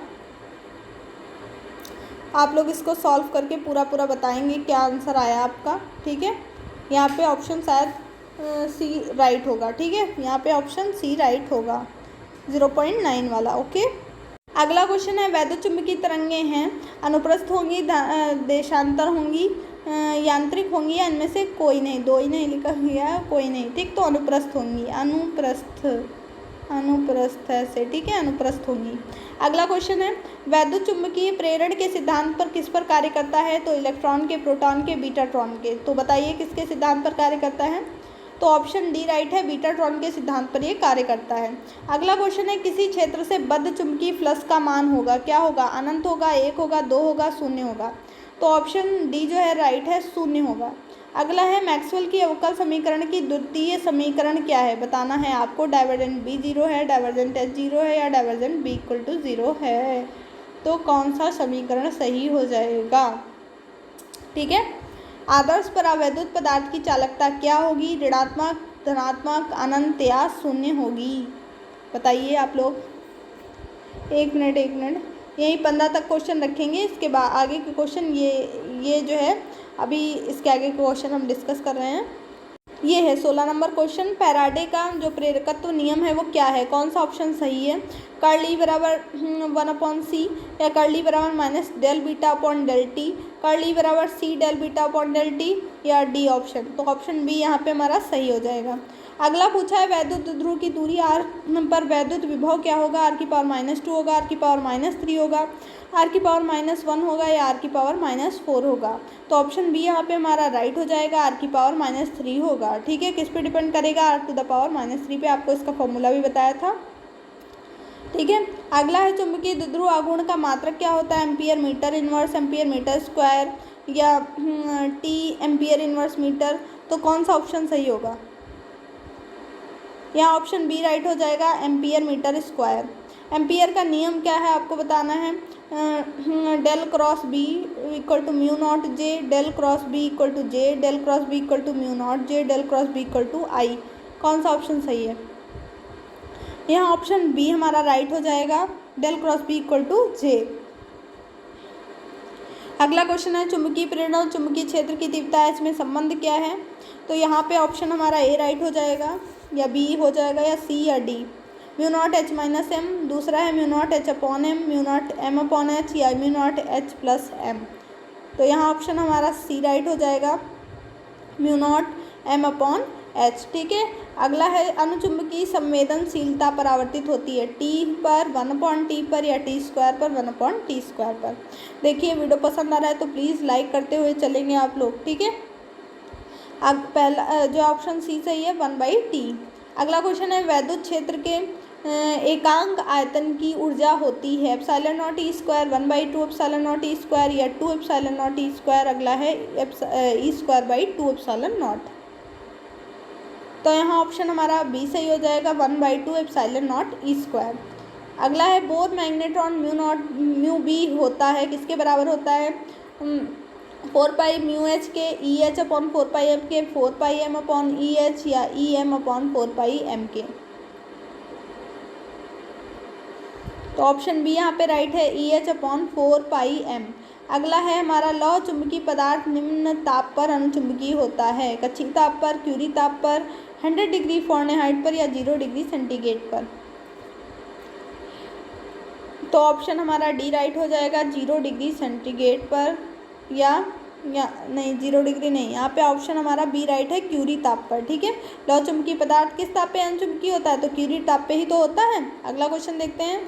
आप लोग इसको सॉल्व करके पूरा बताएंगे क्या आंसर आया आपका। ठीक है, यहाँ पे ऑप्शन शायद सी राइट होगा। ठीक है, यहाँ पे ऑप्शन सी राइट होगा, 0.9 वाला। ओके, अगला क्वेश्चन है वैद्युत चुंबकीय तरंगें हैं, अनुप्रस्थ होंगी, देशांतर होंगी, यांत्रिक होंगी या इनमें से कोई नहीं? दो ही नहीं लिखा गया, कोई नहीं। ठीक, तो अनुप्रस्थ होंगी, अनुप्रस्थ ऐसे। ठीक है, अनुप्रस्थ होंगी। अगला क्वेश्चन है वैद्युत चुंबकीय प्रेरण के सिद्धांत पर किस पर कार्य करता है? तो इलेक्ट्रॉन के, प्रोटॉन के, बीटाट्रॉन के। तो बताइए किसके सिद्धांत पर कार्य करता है? तो ऑप्शन डी राइट है, बीटाट्रॉन के सिद्धांत पर ये कार्य करता है। अगला क्वेश्चन है किसी क्षेत्र से बद्ध चुंबकीय फ्लक्स का मान होगा, क्या होगा? अनंत होगा, 1 होगा, 2 होगा, 0 होगा। तो ऑप्शन डी जो है राइट है, 0 होगा। अगला है मैक्सवेल की अवकल समीकरण की द्वितीय समीकरण क्या है? बताना है आपको। डाइवर्जेंट बी 0 है, डाइवर्जेंट एच 0 है या डाइवर्जेंट बी इक्वल टू 0 है। तो कौन सा समीकरण सही हो जाएगा? ठीक है, आदर्श परावैद्युत पदार्थ की चालकता क्या होगी? ऋणात्मक, धनात्मक, अनंत या 0 होगी? बताइए आप लोग। एक मिनट यही 15 तक क्वेश्चन रखेंगे, इसके बाद आगे के क्वेश्चन ये जो है अभी इसके आगे के क्वेश्चन हम डिस्कस कर रहे हैं। ये है 16 नंबर क्वेश्चन। फैराडे का जो प्रेरकत्व नियम है वो क्या है? कौन सा ऑप्शन सही है? कर्ल ई बराबर 1/c या कर्ल ई बराबर minus del beta upon del T, curl E बराबर C del beta upon del T या डी ऑप्शन? तो ऑप्शन बी यहाँ पे हमारा सही हो जाएगा। अगला पूछा है वैद्युत ध्रुव की दूरी r पर वैद्युत विभव क्या होगा? r⁻² होगा, r⁻³ होगा, r⁻1 होगा या r⁻4 होगा? तो ऑप्शन बी यहाँ पे हमारा राइट हो जाएगा, r⁻3 होगा। ठीक है, किस पे डिपेंड करेगा? r⁻3 पे। आपको इसका फॉर्मूला भी बताया था। ठीक है, अगला है चुंबकीय द्विध्रुव आघूर्ण का मात्रक क्या होता है? Ampere metre inverse, ampere metre square या टी एम्पियर इनवर्स मीटर। तो कौन सा ऑप्शन सही होगा? यहाँ ऑप्शन बी राइट हो जाएगा, एम्पियर मीटर स्क्वायर। एम्पियर का नियम क्या है आपको बताना है। Del cross B equal to mu naught J, del cross B equal to J, del cross B equal to mu naught J, del cross B equal to I. कौन सा option सही है? यहाँ ऑप्शन बी हमारा right हो जाएगा, del cross B equal to J. अगला question है चुंबकीय प्रेरण और चुंबकीय क्षेत्र की तीव्रता एच में संबंध क्या है? तो यहाँ पे ऑप्शन हमारा ए राइट हो जाएगा या बी हो जाएगा या सी या D. Mu naught H minus M, दूसरा है mu naught H upon M, mu naught M upon H या mu naught H plus M. तो यहाँ ऑप्शन हमारा सी राइट हो जाएगा, mu naught M upon H. ठीक है, अगला है अनुचुंबकीय संवेदनशीलता परावर्तित होती है टी पर, 1/t पर या t² पर, 1/t² पर। देखिए वीडियो पसंद आ रहा है तो प्लीज़ लाइक करते हुए चलेंगे आप लोग। ठीक है, अब पहला जो ऑप्शन सी सही है, 1/t। अगला क्वेश्चन है वैद्युत क्षेत्र के एकांक आयतन की ऊर्जा होती है ε0e², 1/2 ε0e² या 2 ε0e²। अगला है e²/2 ε0। तो यहाँ ऑप्शन हमारा बी सही हो जाएगा, 1/2 ε0e²। अगला है Bohr magnetron mu naught mu B होता है, किसके बराबर होता है? 4 पाई म्यू एच के, ई एच अपॉन 4 पाई एम के, 4 पाई एम अपॉन ई एच, या ई एम अपॉन 4 पाई एम के। तो ऑप्शन बी यहाँ पे राइट है, ई एच अपॉन 4 पाई एम। अगला है हमारा लौह चुंबकीय पदार्थ निम्न ताप पर अनुचुंबकीय होता है, कक्षीय ताप पर, क्यूरी ताप पर, 100 डिग्री फ़ारेनहाइट पर, या 0 डिग्री सेंटीग्रेड पर। तो ऑप्शन हमारा डी राइट हो जाएगा, 0 डिग्री सेंटीग्रेड पर, या नहीं 0 डिग्री नहीं, यहाँ पे ऑप्शन हमारा बी राइट है, क्यूरी ताप पर। ठीक है, लौह चुंबकीय पदार्थ किस ताप पे अनुचुंबकीय होता है? तो क्यूरी ताप पे ही तो होता है। अगला क्वेश्चन देखते हैं।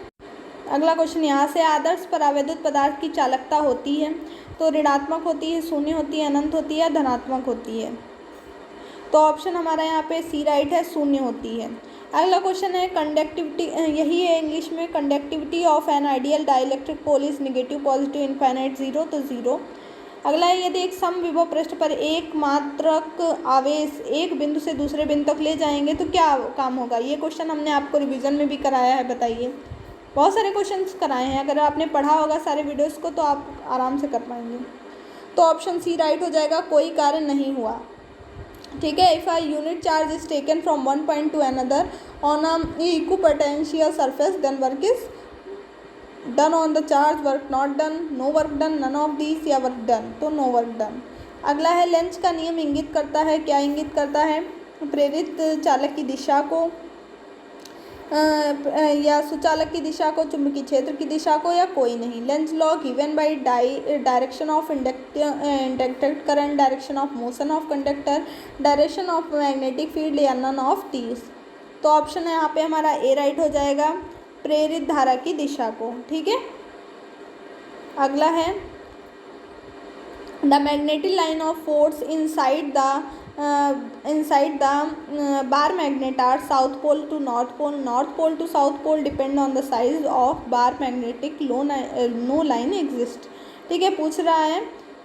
अगला क्वेश्चन यहाँ से, आदर्श परावैद्युत पदार्थ की चालकता होती है तो ऋणात्मक होती है, शून्य होती है, अनंत होती है, धनात्मक होती है? तो ऑप्शन हमारा यहाँ पे सी राइट है, शून्य होती है। अगला क्वेश्चन है कंडक्टिविटी, यही है इंग्लिश में, conductivity of an ideal dielectric pole is negative, positive, infinite, 0, तो 0। अगला है यदि एक समविभव पृष्ठ पर एक मात्रक आवेश एक बिंदु से दूसरे बिंदु तक ले जाएंगे तो क्या काम होगा? ये क्वेश्चन हमने आपको रिवीजन में भी कराया है, बताइए। बहुत सारे क्वेश्चंस कराए हैं, अगर आपने पढ़ा होगा सारे वीडियोस को तो आप आराम से कर पाएंगे। तो ऑप्शन सी राइट हो जाएगा, कोई कार्य नहीं हुआ। ठीक है, if a unit charge is taken from one point to another on a equipotential surface then work is done on the charge, work not done, no work done, none of these, या work done, तो no work done. अगला है length का नियम इंगित करता है, क्या इंगित करता है? प्रेरित चालक की दिशा को, या सुचालक की दिशा को, चुंबकीय क्षेत्र की दिशा को, या कोई नहीं। Lenz law given by direction of inducted current, direction of motion of conductor, direction of magnetic field, या नन ऑफ दीज। तो ऑप्शन है यहाँ पे हमारा ए राइट हो जाएगा, प्रेरित धारा की दिशा को। ठीक है, अगला है the magnetic line of force inside the bar magnet are south pole to north pole, north pole to south pole, depend on the size of bar magnetic no line exist. ठीक है, पूछ रहा है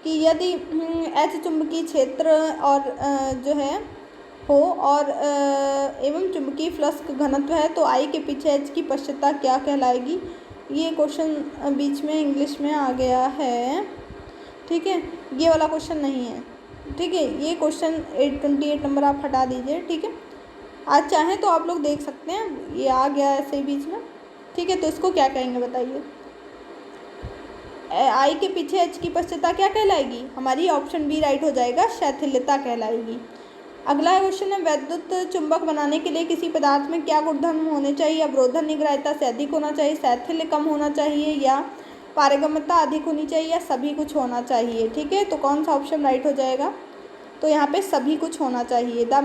कि यदि एच चुंबकीय क्षेत्र और जो है हो और एवं चुंबकीय फ्लक्स का घनत्व है तो आई के पीछे एच की पश्चता क्या कहलाएगी? ये क्वेश्चन बीच में इंग्लिश में आ गया है। ठीक है, ये वाला क्वेश्चन नहीं है। ठीक है, ये क्वेश्चन 28 नंबर आप हटा दीजिए। ठीक है, आज चाहें तो आप लोग देख सकते हैं, ये आ गया ऐसे ही बीच में। ठीक है, तो इसको क्या कहेंगे बताइए? आई के पीछे एच की पश्चता क्या कहलाएगी? हमारी ऑप्शन बी राइट हो जाएगा, शैथिल्यता कहलाएगी। अगला क्वेश्चन है वैद्युत चुंबक बनाने के लिए किसी पदार्थ में क्या गुणधर्म होने चाहिए? अवरोधन निग्राह्यता से अधिक होना चाहिए, शैथिल्य कम होना चाहिए, या पारगम्यता अधिक होनी चाहिए, या सभी कुछ होना चाहिए? ठीक है, तो कौन सा ऑप्शन राइट हो जाएगा? तो यहाँ पे सभी कुछ होना चाहिए। The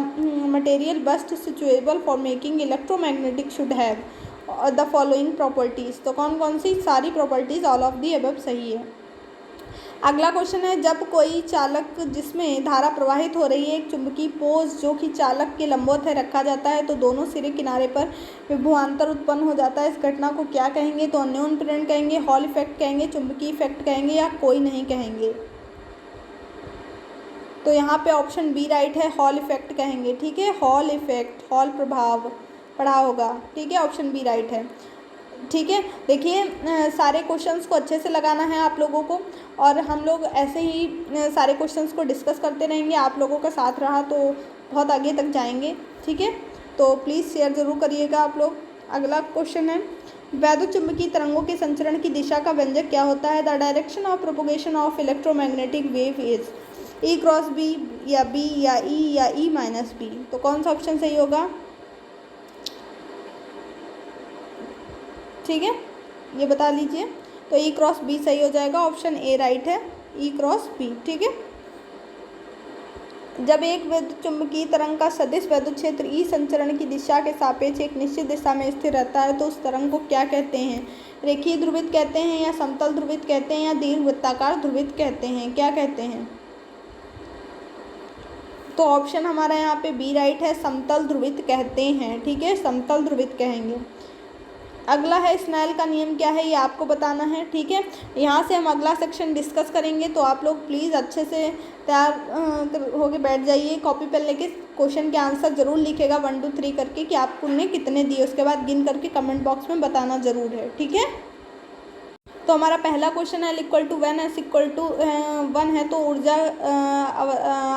material best suitable for making electromagnetic should have the following properties. तो कौन कौन सी सारी properties, all of the above सही है। अगला क्वेश्चन है जब कोई चालक जिसमें धारा प्रवाहित हो रही है एक चुंबकीय पोज जो कि चालक के लंबवत है रखा जाता है तो दोनों सिरे किनारे पर विभवांतर उत्पन्न हो जाता है, इस घटना को क्या कहेंगे? तो अन्योन्य प्रेरण कहेंगे, हॉल इफेक्ट कहेंगे, चुंबकीय इफेक्ट कहेंगे, या कोई नहीं कहेंगे? तो यहाँ पे ऑप्शन बी राइट है, हॉल इफेक्ट कहेंगे। ठीक है, हॉल इफेक्ट, हॉल प्रभाव पढ़ा होगा। ठीक है, ऑप्शन बी राइट है। ठीक है, देखिए सारे क्वेश्चंस को अच्छे से लगाना है आप लोगों को, और हम लोग ऐसे ही सारे क्वेश्चंस को डिस्कस करते रहेंगे। आप लोगों का साथ रहा तो बहुत आगे तक जाएंगे। ठीक है, तो प्लीज़ शेयर ज़रूर करिएगा आप लोग। अगला क्वेश्चन है वैद्युत चुंबकीय तरंगों के संचरण की दिशा का व्यंजक क्या होता है? The direction of propagation of electromagnetic wave is E cross B, या बी, या ई, या ई माइनस बी। तो कौन सा ऑप्शन सही होगा? ठीक है, ये बता लीजिए। तो ई क्रॉस बी सही हो जाएगा, ऑप्शन ए राइट है, ई क्रॉस बी। ठीक है, जब एक वैद्युत चुंबकीय तरंग का सदिश वैद्युत क्षेत्र ई संचरण की दिशा के सापेक्ष एक निश्चित दिशा में स्थिर रहता है तो उस तरंग को क्या कहते हैं? रेखीय ध्रुवित कहते हैं, या समतल ध्रुवित कहते हैं, या दीर्घवृत्ताकार ध्रुवित कहते हैं? क्या कहते हैं? तो ऑप्शन हमारा यहाँ पे बी राइट है, समतल ध्रुवित कहते हैं। ठीक है, समतल ध्रुवित कहेंगे। अगला है स्नेल का नियम क्या है, ये आपको बताना है। ठीक है, यहाँ से हम अगला सेक्शन डिस्कस करेंगे, तो आप लोग प्लीज़ अच्छे से तैयार होके बैठ जाइए। कॉपी पेन लेके क्वेश्चन के आंसर ज़रूर लिखेगा 1 2 3 करके कि आपने कितने दिए, उसके बाद गिन करके कमेंट बॉक्स में बताना ज़रूर है। ठीक है, तो हमारा पहला क्वेश्चन है L=1 S=1 है, तो ऊर्जा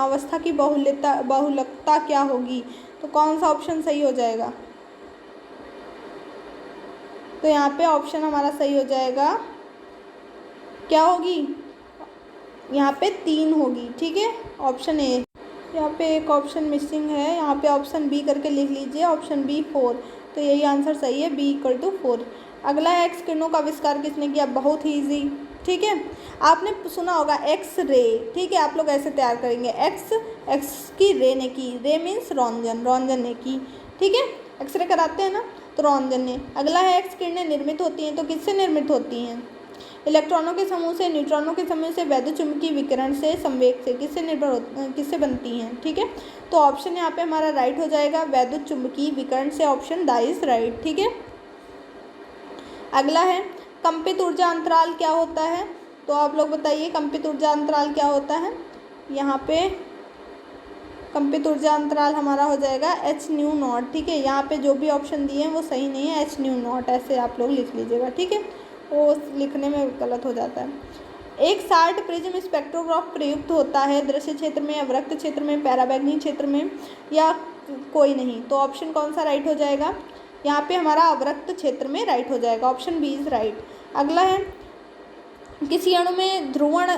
अवस्था की बहुलकता क्या होगी। तो कौन सा ऑप्शन सही हो जाएगा। तो यहाँ पे ऑप्शन हमारा सही हो जाएगा, क्या होगी, यहाँ पे 3 होगी। ठीक है, ऑप्शन ए। यहाँ पे एक ऑप्शन मिसिंग है, यहाँ पे ऑप्शन बी करके लिख लीजिए, ऑप्शन बी 4। तो यही आंसर सही है, B=4। अगला है एक्स किरणों का आविष्कार किसने किया। बहुत ही ईजी। ठीक है, आपने सुना होगा एक्स रे। ठीक है, आप लोग ऐसे तैयार करेंगे, एक्स की रे ने की, रे मीन्स रोंजन ने की। ठीक है, एक्सरे कराते हैं ना, तो रोंजन ने। अगला है एक्स किरणें निर्मित होती हैं, तो किससे निर्मित होती हैं। इलेक्ट्रॉनों के समूह से, न्यूट्रॉनों के समूह से, वैद्युतचुम्बकीय विकिरण से, संवेग से, किससे बनती हैं। ठीक है, तो ऑप्शन यहाँ पे हमारा राइट हो जाएगा, वैद्युतचुम्बकीय विकिरण से, ऑप्शन द इज राइट। ठीक है, अगला है कंपित ऊर्जा अंतराल क्या होता है। तो आप लोग बताइए कंपित ऊर्जा अंतराल क्या होता है। यहाँ पे कंपित ऊर्जा अंतराल हमारा हो जाएगा h/0। ठीक है, यहाँ पे जो भी ऑप्शन दिए हैं वो सही नहीं है, h/0 ऐसे आप लोग लिख लीजिएगा। ठीक है, वो लिखने में गलत हो जाता है। एक साल्ट प्रिज्म स्पेक्ट्रोग्राफ प्रयुक्त होता है दृश्य क्षेत्र में, अवरक्त क्षेत्र में, पैराबैंगनी क्षेत्र में, या कोई नहीं। तो ऑप्शन कौन सा राइट हो जाएगा, यहाँ पे हमारा अवरक्त क्षेत्र में राइट हो जाएगा, ऑप्शन बी इज राइट। अगला है किसी अणु में ध्रुवण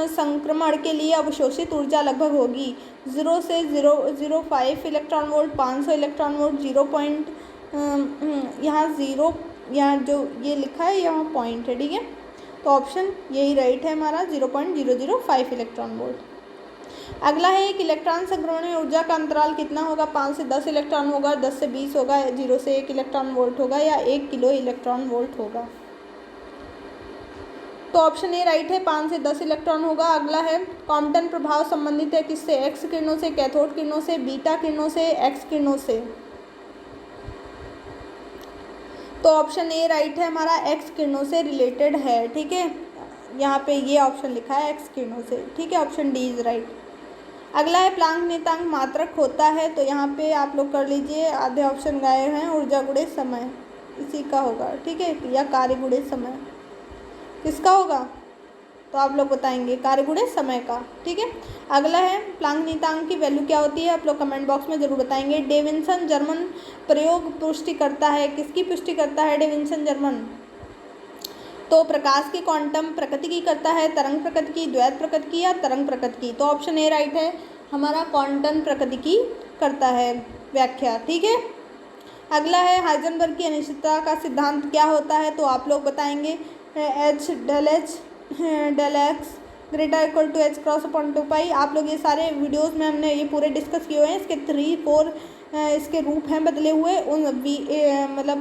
संक्रमण के लिए अवशोषित ऊर्जा लगभग होगी 0 से 0.05 इलेक्ट्रॉन वोल्ट, 500 इलेक्ट्रॉन वोल्ट, 0. यहाँ 0, यहाँ जो ये लिखा है यहाँ पॉइंट है। ठीक है, तो ऑप्शन यही राइट है हमारा, 0.005 इलेक्ट्रॉन वोल्ट। अगला है एक इलेक्ट्रॉन संक्रमण में ऊर्जा का अंतराल कितना होगा। 5 से 10 इलेक्ट्रॉन होगा, 10 से 20 होगा, 0 से 1 इलेक्ट्रॉन वोल्ट होगा, या 1 किलो इलेक्ट्रॉन वोल्ट होगा। तो ऑप्शन ए राइट है, 5 से 10 इलेक्ट्रॉन होगा। अगला है कॉम्पटन प्रभाव संबंधित है किससे, एक्स किरणों से, कैथोड किरणों से, बीटा किरणों से, एक्स किरणों से। तो ऑप्शन ए राइट है हमारा, एक्स किरणों से रिलेटेड है। ठीक है, यहाँ पे ये ऑप्शन लिखा है एक्स किरणों से। ठीक है, ऑप्शन डी इज राइट। अगला है प्लांक नियतांक मात्रक होता है, तो यहाँ पे आप लोग कर लीजिए, आधे ऑप्शन गायब हैं, ऊर्जा गुणे समय इसी का होगा। ठीक है, या कार्य गुणे समय किसका होगा, तो आप लोग बताएंगे कार्य गुणे समय का। ठीक है, अगला है प्लांक नियतांक की वैल्यू क्या होती है, आप लोग कमेंट बॉक्स में ज़रूर बताएंगे। डेविसन जर्मन प्रयोग पुष्टि करता है, किसकी पुष्टि करता है डेविसन जर्मन। तो प्रकाश की क्वांटम प्रकृति की करता है, तरंग प्रकृति की, द्वैत प्रकृति की, या तरंग प्रकृति की। तो ऑप्शन ए राइट है हमारा, क्वांटम प्रकृति की करता है व्याख्या। ठीक है, अगला है हाइजेनबर्ग की अनिश्चितता का सिद्धांत क्या होता है, तो आप लोग बताएंगे H del x greater equal to h cross upon 2 आप लोग ये सारे वीडियोस में हमने ये पूरे डिस्कस किए हुए हैं, इसके 3-4 इसके रूप हैं बदले हुए, उन मतलब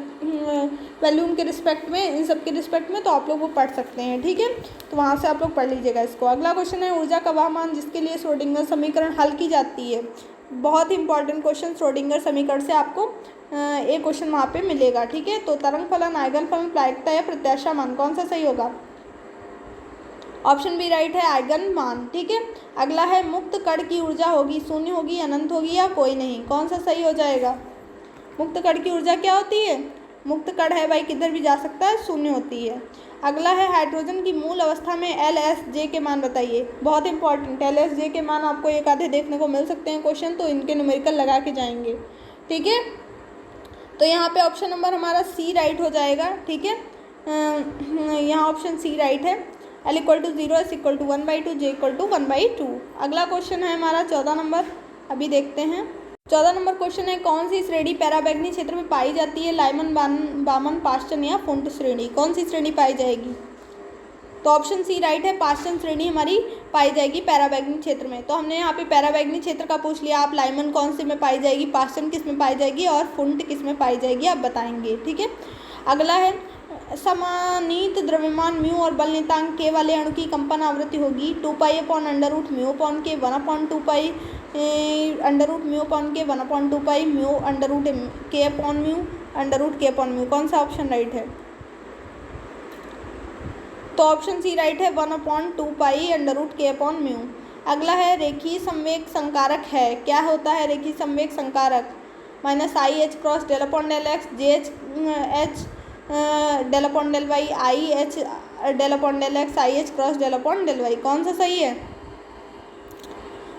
वैल्यूम के रिस्पेक्ट में, इन सब के रिस्पेक्ट में, तो आप लोग वो पढ़ सकते हैं। ठीक है, तो वहाँ से आप लोग पढ़ लीजिएगा इसको। अगला क्वेश्चन है ऊर्जा का वह मान जिसके लिए श्रोडिंगर समीकरण हल की जाती है। बहुत ही इंपॉर्टेंट क्वेश्चन, श्रोडिंगर समीकरण से आपको एक क्वेश्चन वहाँ पे मिलेगा। ठीक है, तो तरंग फलन, आइगन फलन, प्रायिकता या प्रत्याशा मान, कौन सा सही होगा। ऑप्शन बी राइट है, आइगन मान। ठीक है, अगला है मुक्त कण की ऊर्जा होगी, शून्य होगी, अनंत होगी, या कोई नहीं, कौन सा सही हो जाएगा। मुक्त कण की ऊर्जा क्या होती है, मुक्त कण है भाई, किधर भी जा सकता है, शून्य होती है। अगला है हाइड्रोजन की मूल अवस्था में LSJ के मान बताइए। बहुत इंपॉर्टेंट, LSJ के मान आपको एक आधे देखने को मिल सकते हैं क्वेश्चन, तो इनके न्यूमेरिकल लगा के जाएंगे। ठीक है, तो यहाँ पे ऑप्शन नंबर हमारा सी राइट हो जाएगा। ठीक है, यहाँ ऑप्शन सी राइट है। L=0, S=1/2, J=1/2। अगला क्वेश्चन है हमारा 14 नंबर, अभी देखते हैं। 14 नंबर क्वेश्चन है कौन सी श्रेणी पैराबैंगनी क्षेत्र में पाई जाती है, लाइमन, बामन, पास्टन या फुंट श्रेणी, कौन सी श्रेणी पाई जाएगी। तो ऑप्शन सी राइट है, पास्टन श्रेणी हमारी पाई जाएगी पैराबैंगनी क्षेत्र में। तो हमने यहाँ पे पैराबैंगनी क्षेत्र का पूछ लिया, आप लाइमन कौन सी में पाई जाएगी, पास्टन किस में पाई जाएगी, और फुंट किस में पाई जाएगी, आप बताएंगे। ठीक है, अगला है समानीत द्रव्यमान म्यू और बल नियतांक के वाले अणु की कंपन आवृत्ति होगी 2π/√μ/k 1/2π √μ/k 1/2π μ √k/μ। √k/μ। कौन सा ऑप्शन राइट है? तो ऑप्शन सी राइट है, 1/2 √k/μ। अगला है रेखीय संवेग संकारक है, क्या होता है रेखीय संवेग संकारक? -IH cross ∂∂x, JH H ∂∂y, IH ∂∂x, IH cross ∂∂y। कौन सा सही है?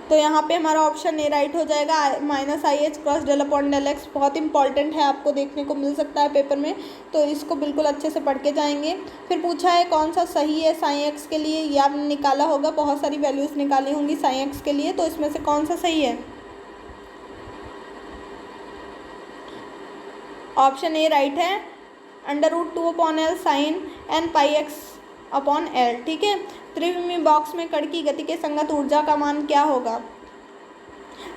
तो यहाँ पे हमारा ऑप्शन ए राइट हो जाएगा, -IH क्रॉस ∂∂x। बहुत इंपॉर्टेंट है, आपको देखने को मिल सकता है पेपर में, तो इसको बिल्कुल अच्छे से पढ़ के जाएंगे। फिर पूछा है कौन सा सही है साइन x के लिए, ये आपने निकाला होगा, बहुत सारी वैल्यूज़ निकाली होंगी साइन x के लिए, तो इसमें से कौन सा सही है? ऑप्शन ए राइट है, √2/L sin nπx/L। ठीक है। त्रिविमीय बॉक्स में कण की गति के संगत ऊर्जा का मान क्या होगा?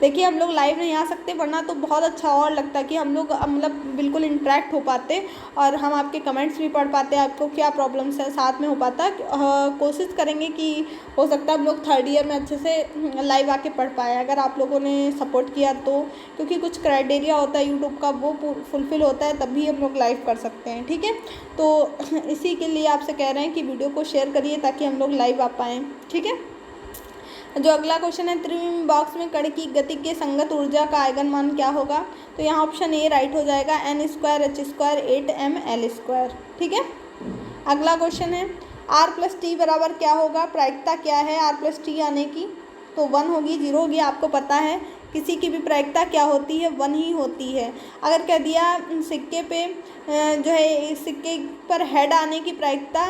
देखिए हम लोग लाइव नहीं आ सकते, वरना तो बहुत अच्छा और लगता कि हम लोग मतलब बिल्कुल इंटरेक्ट हो पाते और हम आपके कमेंट्स भी पढ़ पाते, आपको क्या प्रॉब्लम्स है साथ में हो पाता। कोशिश करेंगे कि हो सकता है हम लोग 3rd ईयर में अच्छे से लाइव आके पढ़ पाए, अगर आप लोगों ने सपोर्ट किया तो, क्योंकि कुछ क्राइटेरिया होता है यूट्यूब का, वो फुलफ़िल होता है तभी हम लोग लाइव कर सकते हैं। ठीक है, तो इसी के लिए आपसे कह रहे हैं कि वीडियो को शेयर करिए ताकि हम लोग लाइव आ पाएँ। ठीक है। जो अगला क्वेश्चन है, त्रिविमीय बॉक्स में कण की गति के संगत ऊर्जा का आइगन मान क्या होगा? तो यहाँ ऑप्शन ए राइट हो जाएगा, n² h² 8ml²। ठीक है। अगला क्वेश्चन है, r+t बराबर क्या होगा? प्रायिकता क्या है r+t आने की? तो 1 होगी, 0 होगी, आपको पता है किसी की भी प्रायिकता क्या होती है, 1 ही होती है। अगर कह दिया सिक्के पे जो है सिक्के पर हेड आने की प्रायिकता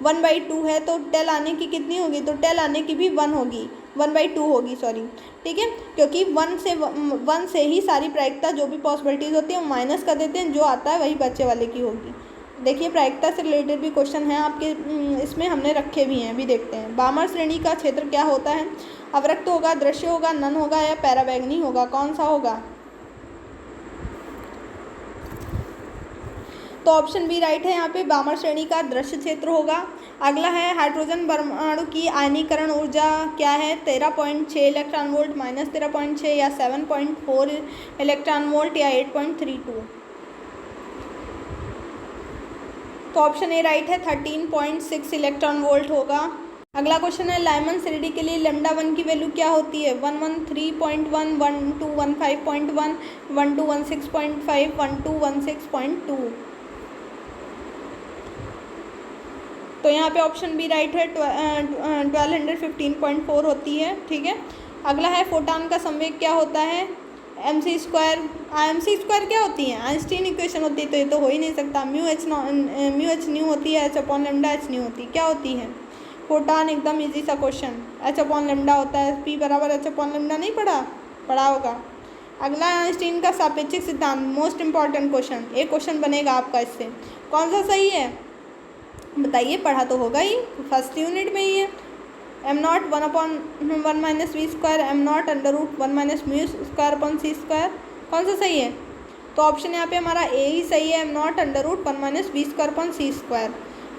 1/2 है, तो टेल आने की कितनी होगी? तो टेल आने की भी 1 होगी, 1/2 होगी, सॉरी। ठीक है, क्योंकि 1 से ही सारी प्रायिकता जो भी पॉसिबिलिटीज़ होती है वो माइनस कर देते हैं, जो आता है वही बच्चे वाले की होगी। देखिए प्रायिकता से रिलेटेड भी क्वेश्चन है आपके, इसमें हमने रखे भी हैं, अभी देखते हैं। बामर श्रेणी का क्षेत्र क्या होता है? अवरक्त होगा, दृश्य होगा, नन होगा या पैराबैंगनी होगा? कौन सा होगा? तो ऑप्शन बी राइट है, यहाँ पे बामर श्रेणी का दृश्य क्षेत्र होगा। अगला है, हाइड्रोजन परमाणु की आयनीकरण ऊर्जा क्या है? 13.6 इलेक्ट्रॉन वोल्ट, -13.6 या 7.4 इलेक्ट्रॉन वोल्ट या 8.32? तो ऑप्शन ए राइट है, 13.6 इलेक्ट्रॉन वोल्ट होगा। अगला क्वेश्चन है, लाइमन श्रेणी के लिए λ1 की वैल्यू क्या होती है? 113.1, 1215.1, 1216.5, 1216.2? तो यहाँ पे ऑप्शन बी राइट है, 1215.4 होती है। ठीक है। अगला है, फोटॉन का संवेग क्या होता है? mc² क्या होती है? आइंस्टीन इक्वेशन होती है, तो ये तो हो ही नहीं सकता। μh न्यू होती है, h/λ h न्यू होती है, क्या होती है? फोटॉन, एकदम इजी सा क्वेश्चन, h/λ होता है। p बराबर h/λ नहीं पढ़ा होगा। अगला, आइंस्टीन का सापेक्षिक सिद्धांत, मोस्ट इंपॉर्टेंट क्वेश्चन, एक क्वेश्चन बनेगा आपका इससे। कौन सा सही है बताइए? पढ़ा तो होगा ही, फर्स्ट यूनिट में ही है। m0 1/1 - v², m0 √1 - μ²/c²। कौन सा सही है? तो ऑप्शन यहाँ पे हमारा ए ही सही है, m0 √1 - v²/c²।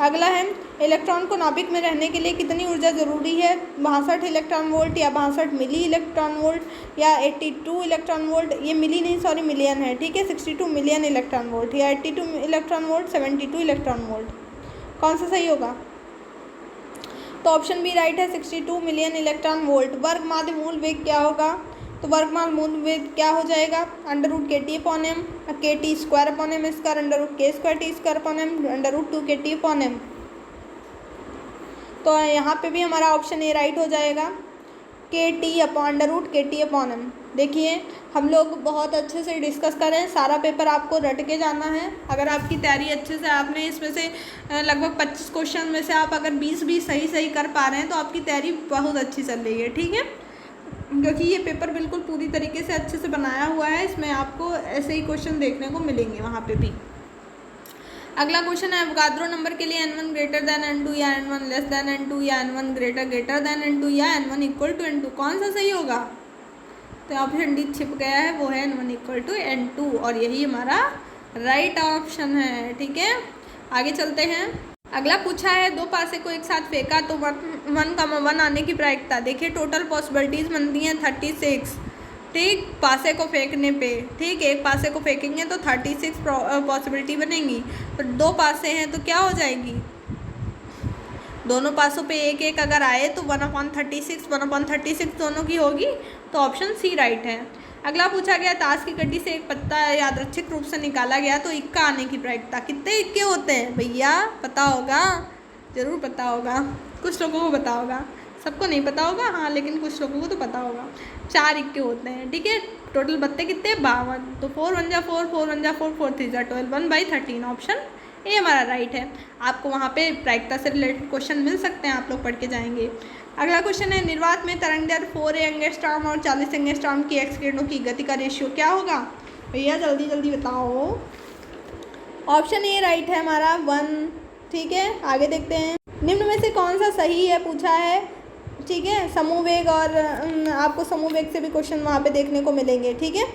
अगला है, इलेक्ट्रॉन को नाभिक में रहने के लिए कितनी ऊर्जा जरूरी है? 62 इलेक्ट्रॉन वोल्ट या 62 मिली इलेक्ट्रॉन वोल्ट या 82 इलेक्ट्रॉन वोल्ट? ये मिली नहीं, सॉरी मिलियन है। ठीक है, 62 मिलियन इलेक्ट्रॉन वोल्ट या 82 इलेक्ट्रॉन वोल्ट, 72 इलेक्ट्रॉन वोल्ट? कौन सा सही होगा? तो ऑप्शन बी राइट है, 62 मिलियन इलेक्ट्रॉन वोल्ट। वर्ग माध्य मूल वेग क्या होगा? तो वर्ग माध्य मूल वेग क्या हो जाएगा? √kT/m, kT²/m², √k²T²/m, √2kT/m। तो यहाँ पे भी हमारा ऑप्शन ए राइट हो जाएगा, √kT/m। देखिए हम लोग बहुत अच्छे से डिस्कस कर रहे हैं, सारा पेपर आपको रट के जाना है। अगर आपकी तैयारी अच्छे से, आपने इसमें से लगभग 25 क्वेश्चन में से आप अगर 20 भी सही कर पा रहे हैं तो आपकी तैयारी बहुत अच्छी चल रही है। ठीक है, क्योंकि ये पेपर बिल्कुल पूरी तरीके से अच्छे से बनाया हुआ है, इसमें आपको ऐसे ही क्वेश्चन देखने को मिलेंगे वहाँ पे भी। अगला क्वेश्चन है, अवगाद्रो नंबर के लिए n1 > n2 या n1 n2 या n1 n2 या n1 = n2? कौन सा सही होगा? तो ऑप्शन डी छिप गया है, वो है n1 = n2 और यही हमारा राइट ऑप्शन है। ठीक है, आगे चलते हैं। अगला पूछा है, 2 पासे को एक साथ फेंका तो 1,1 आने की प्रायिकता। देखिए टोटल पॉसिबिलिटीज़ बनती हैं 36, ठीक, पासे को फेंकने पे, ठीक, एक पासे को फेंकेंगे तो 36 पॉसिबिलिटी बनेंगी। तो 2 पासे हैं तो क्या हो जाएगी, दोनों पासों पे एक एक अगर आए तो 1/36 1/36 दोनों की होगी। तो ऑप्शन सी राइट है। अगला पूछा गया, ताश की गड्डी से एक पत्ता यादृच्छिक रूप से निकाला गया तो इक्का आने की प्रायिकता, कितने इक्के होते हैं भैया, पता होगा, ज़रूर पता होगा, कुछ लोगों को पता होगा, सबको नहीं पता होगा, हाँ लेकिन कुछ लोगों को तो पता होगा। 4 इक्के होते हैं, ठीक है। टोटल बत्ते कितने, 52। तो 4 1 जा 4, 4 1 जा 4, 4 3 जा 12, 1/13, ऑप्शन ए हमारा राइट है। आपको वहाँ पे प्रायिकता से रिलेटेड क्वेश्चन मिल सकते हैं, आप लोग पढ़ के जाएंगे। अगला क्वेश्चन है, निर्वात में तरंगदैर्घ्य 4 एंगस्ट्रॉम और 40 एंगस्ट्रॉम की एक्स किरणों की गति का रेशियो क्या होगा भैया, जल्दी जल्दी बताओ। ऑप्शन ए राइट है हमारा 1, ठीक है। आगे देखते हैं, निम्न में से कौन सा सही है पूछा है, ठीक है। समूह वेग, और आपको समूह वेग से भी क्वेश्चन वहाँ पे देखने को मिलेंगे, ठीक है।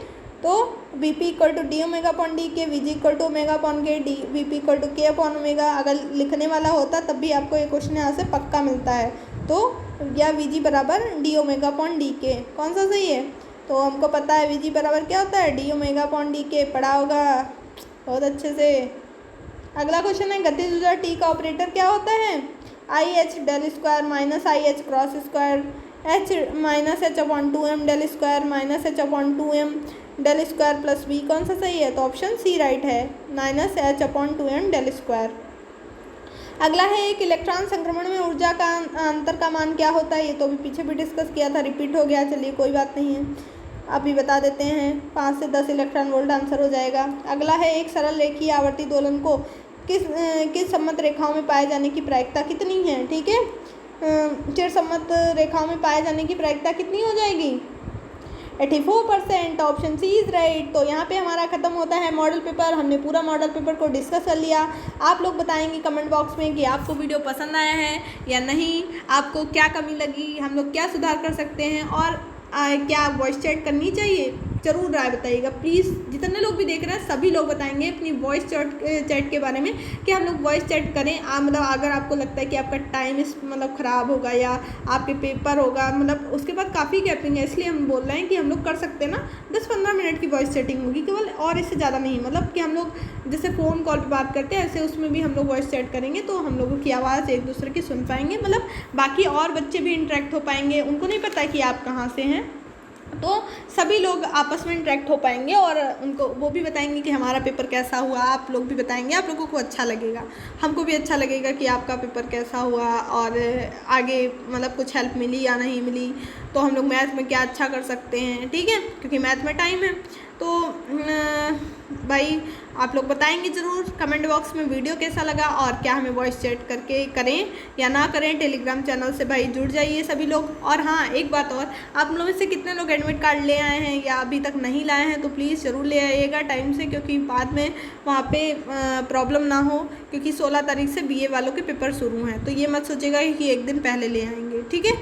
तो Vp = d/ω/dk, Vg = ω/k, Vp = k/ω। अगर लिखने वाला होता तब भी आपको ये क्वेश्चन यहाँ से पक्का मिलता है। तो या Vg = d/ω/dk, कौन सा सही है। तो हमको पता है Vg बराबर क्या होता है, d/ω/dk, पढ़ा होगा बहुत अच्छे से। अगला क्वेश्चन है, गतिज ऊर्जा T का ऑपरेटर क्या होता है, IH del square minus IH cross square, H -H/2m del square minus H/2m del square plus V, कौन सा सही है। तो ऑप्शन सी राइट है, -H/2m del स्क्वायर। अगला है, एक इलेक्ट्रॉन संक्रमण में ऊर्जा का अंतर का मान क्या होता है, ये तो अभी पीछे भी डिस्कस किया था, रिपीट हो गया, चलिए कोई बात नहीं है, अभी बता देते हैं। 5 से 10 इलेक्ट्रॉन वोल्ट आंसर हो जाएगा। अगला है, एक सरल रेखीय आवर्ती दोलन को किस सम्मत रेखाओं में पाए जाने की प्रायिकता कितनी है, ठीक है। चिर सम्मत रेखाओं में पाए जाने की प्रायिकता कितनी हो जाएगी, 84%, ऑप्शन सी इज राइट। तो यहाँ पे हमारा खत्म होता है मॉडल पेपर। हमने पूरा मॉडल पेपर को डिस्कस कर लिया। आप लोग बताएंगे कमेंट बॉक्स में कि आपको वीडियो पसंद आया है या नहीं, आपको क्या कमी लगी, हम लोग क्या सुधार कर सकते हैं, और क्या वॉइस चैट करनी चाहिए, ज़रूर राय बताइएगा प्लीज़। जितने लोग भी देख रहे हैं सभी लोग बताएंगे अपनी वॉइस चैट के बारे में कि हम लोग वॉइस चैट करें। मतलब अगर आपको लगता है कि आपका टाइम मतलब ख़राब होगा या आपके पेपर होगा, मतलब उसके बाद काफ़ी गैपिंग है, इसलिए हम बोल रहे हैं कि हम लोग कर सकते हैं ना, 10-15 मिनट की वॉइस चैटिंग होगी केवल, और इससे ज़्यादा नहीं। मतलब कि हम लोग जैसे फ़ोन कॉल पर बात करते हैं ऐसे उसमें भी हम लोग वॉइस चैट करेंगे तो हम लोगों की आवाज़ एक दूसरे की सुन पाएंगे, मतलब बाकी और बच्चे भी इंटरेक्ट हो पाएंगे, उनको नहीं पता कि आप कहाँ से हैं, तो सभी लोग आपस में इंटरेक्ट हो पाएंगे और उनको वो भी बताएंगे कि हमारा पेपर कैसा हुआ, आप लोग भी बताएंगे, आप लोगों को अच्छा लगेगा, हमको भी अच्छा लगेगा कि आपका पेपर कैसा हुआ और आगे मतलब कुछ हेल्प मिली या नहीं मिली, तो हम लोग मैथ में क्या अच्छा कर सकते हैं, ठीक है, क्योंकि मैथ में टाइम है। तो भाई आप लोग बताएंगे ज़रूर कमेंट बॉक्स में वीडियो कैसा लगा और क्या हमें वॉइस चैट करके करें या ना करें। टेलीग्राम चैनल से भाई जुड़ जाइए सभी लोग। और हाँ, एक बात और, आप लोगों में से कितने लोग एडमिट कार्ड ले आए हैं या अभी तक नहीं लाए हैं, तो प्लीज़ ज़रूर ले आइएगा टाइम से, क्योंकि बाद में वहाँ पे प्रॉब्लम ना हो, क्योंकि 16 तारीख से BA वालों के पेपर शुरू हैं। तो ये मत सोचेगा कि एक दिन पहले ले आएंगे, ठीक है।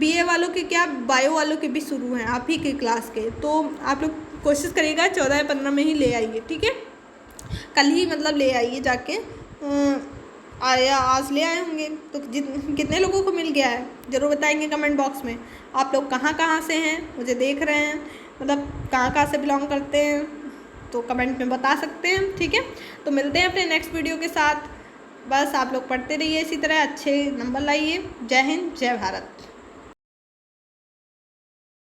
BA वालों के क्या, बायो वालों के भी शुरू हैं आप ही के क्लास के, तो आप लोग कोशिश करिएगा 14 या 15 में ही ले आइए, ठीक है। कल ही मतलब ले आइए जाके, आया आज ले आए होंगे तो कितने लोगों को मिल गया है ज़रूर बताएंगे कमेंट बॉक्स में। आप लोग कहाँ कहाँ से हैं, मुझे देख रहे हैं, मतलब कहाँ कहाँ से बिलोंग करते हैं, तो कमेंट में बता सकते हैं, ठीक है। तो मिलते हैं अपने नेक्स्ट वीडियो के साथ। बस आप लोग पढ़ते रहिए इसी तरह, अच्छे नंबर लाइए। जय हिंद, जय भारत।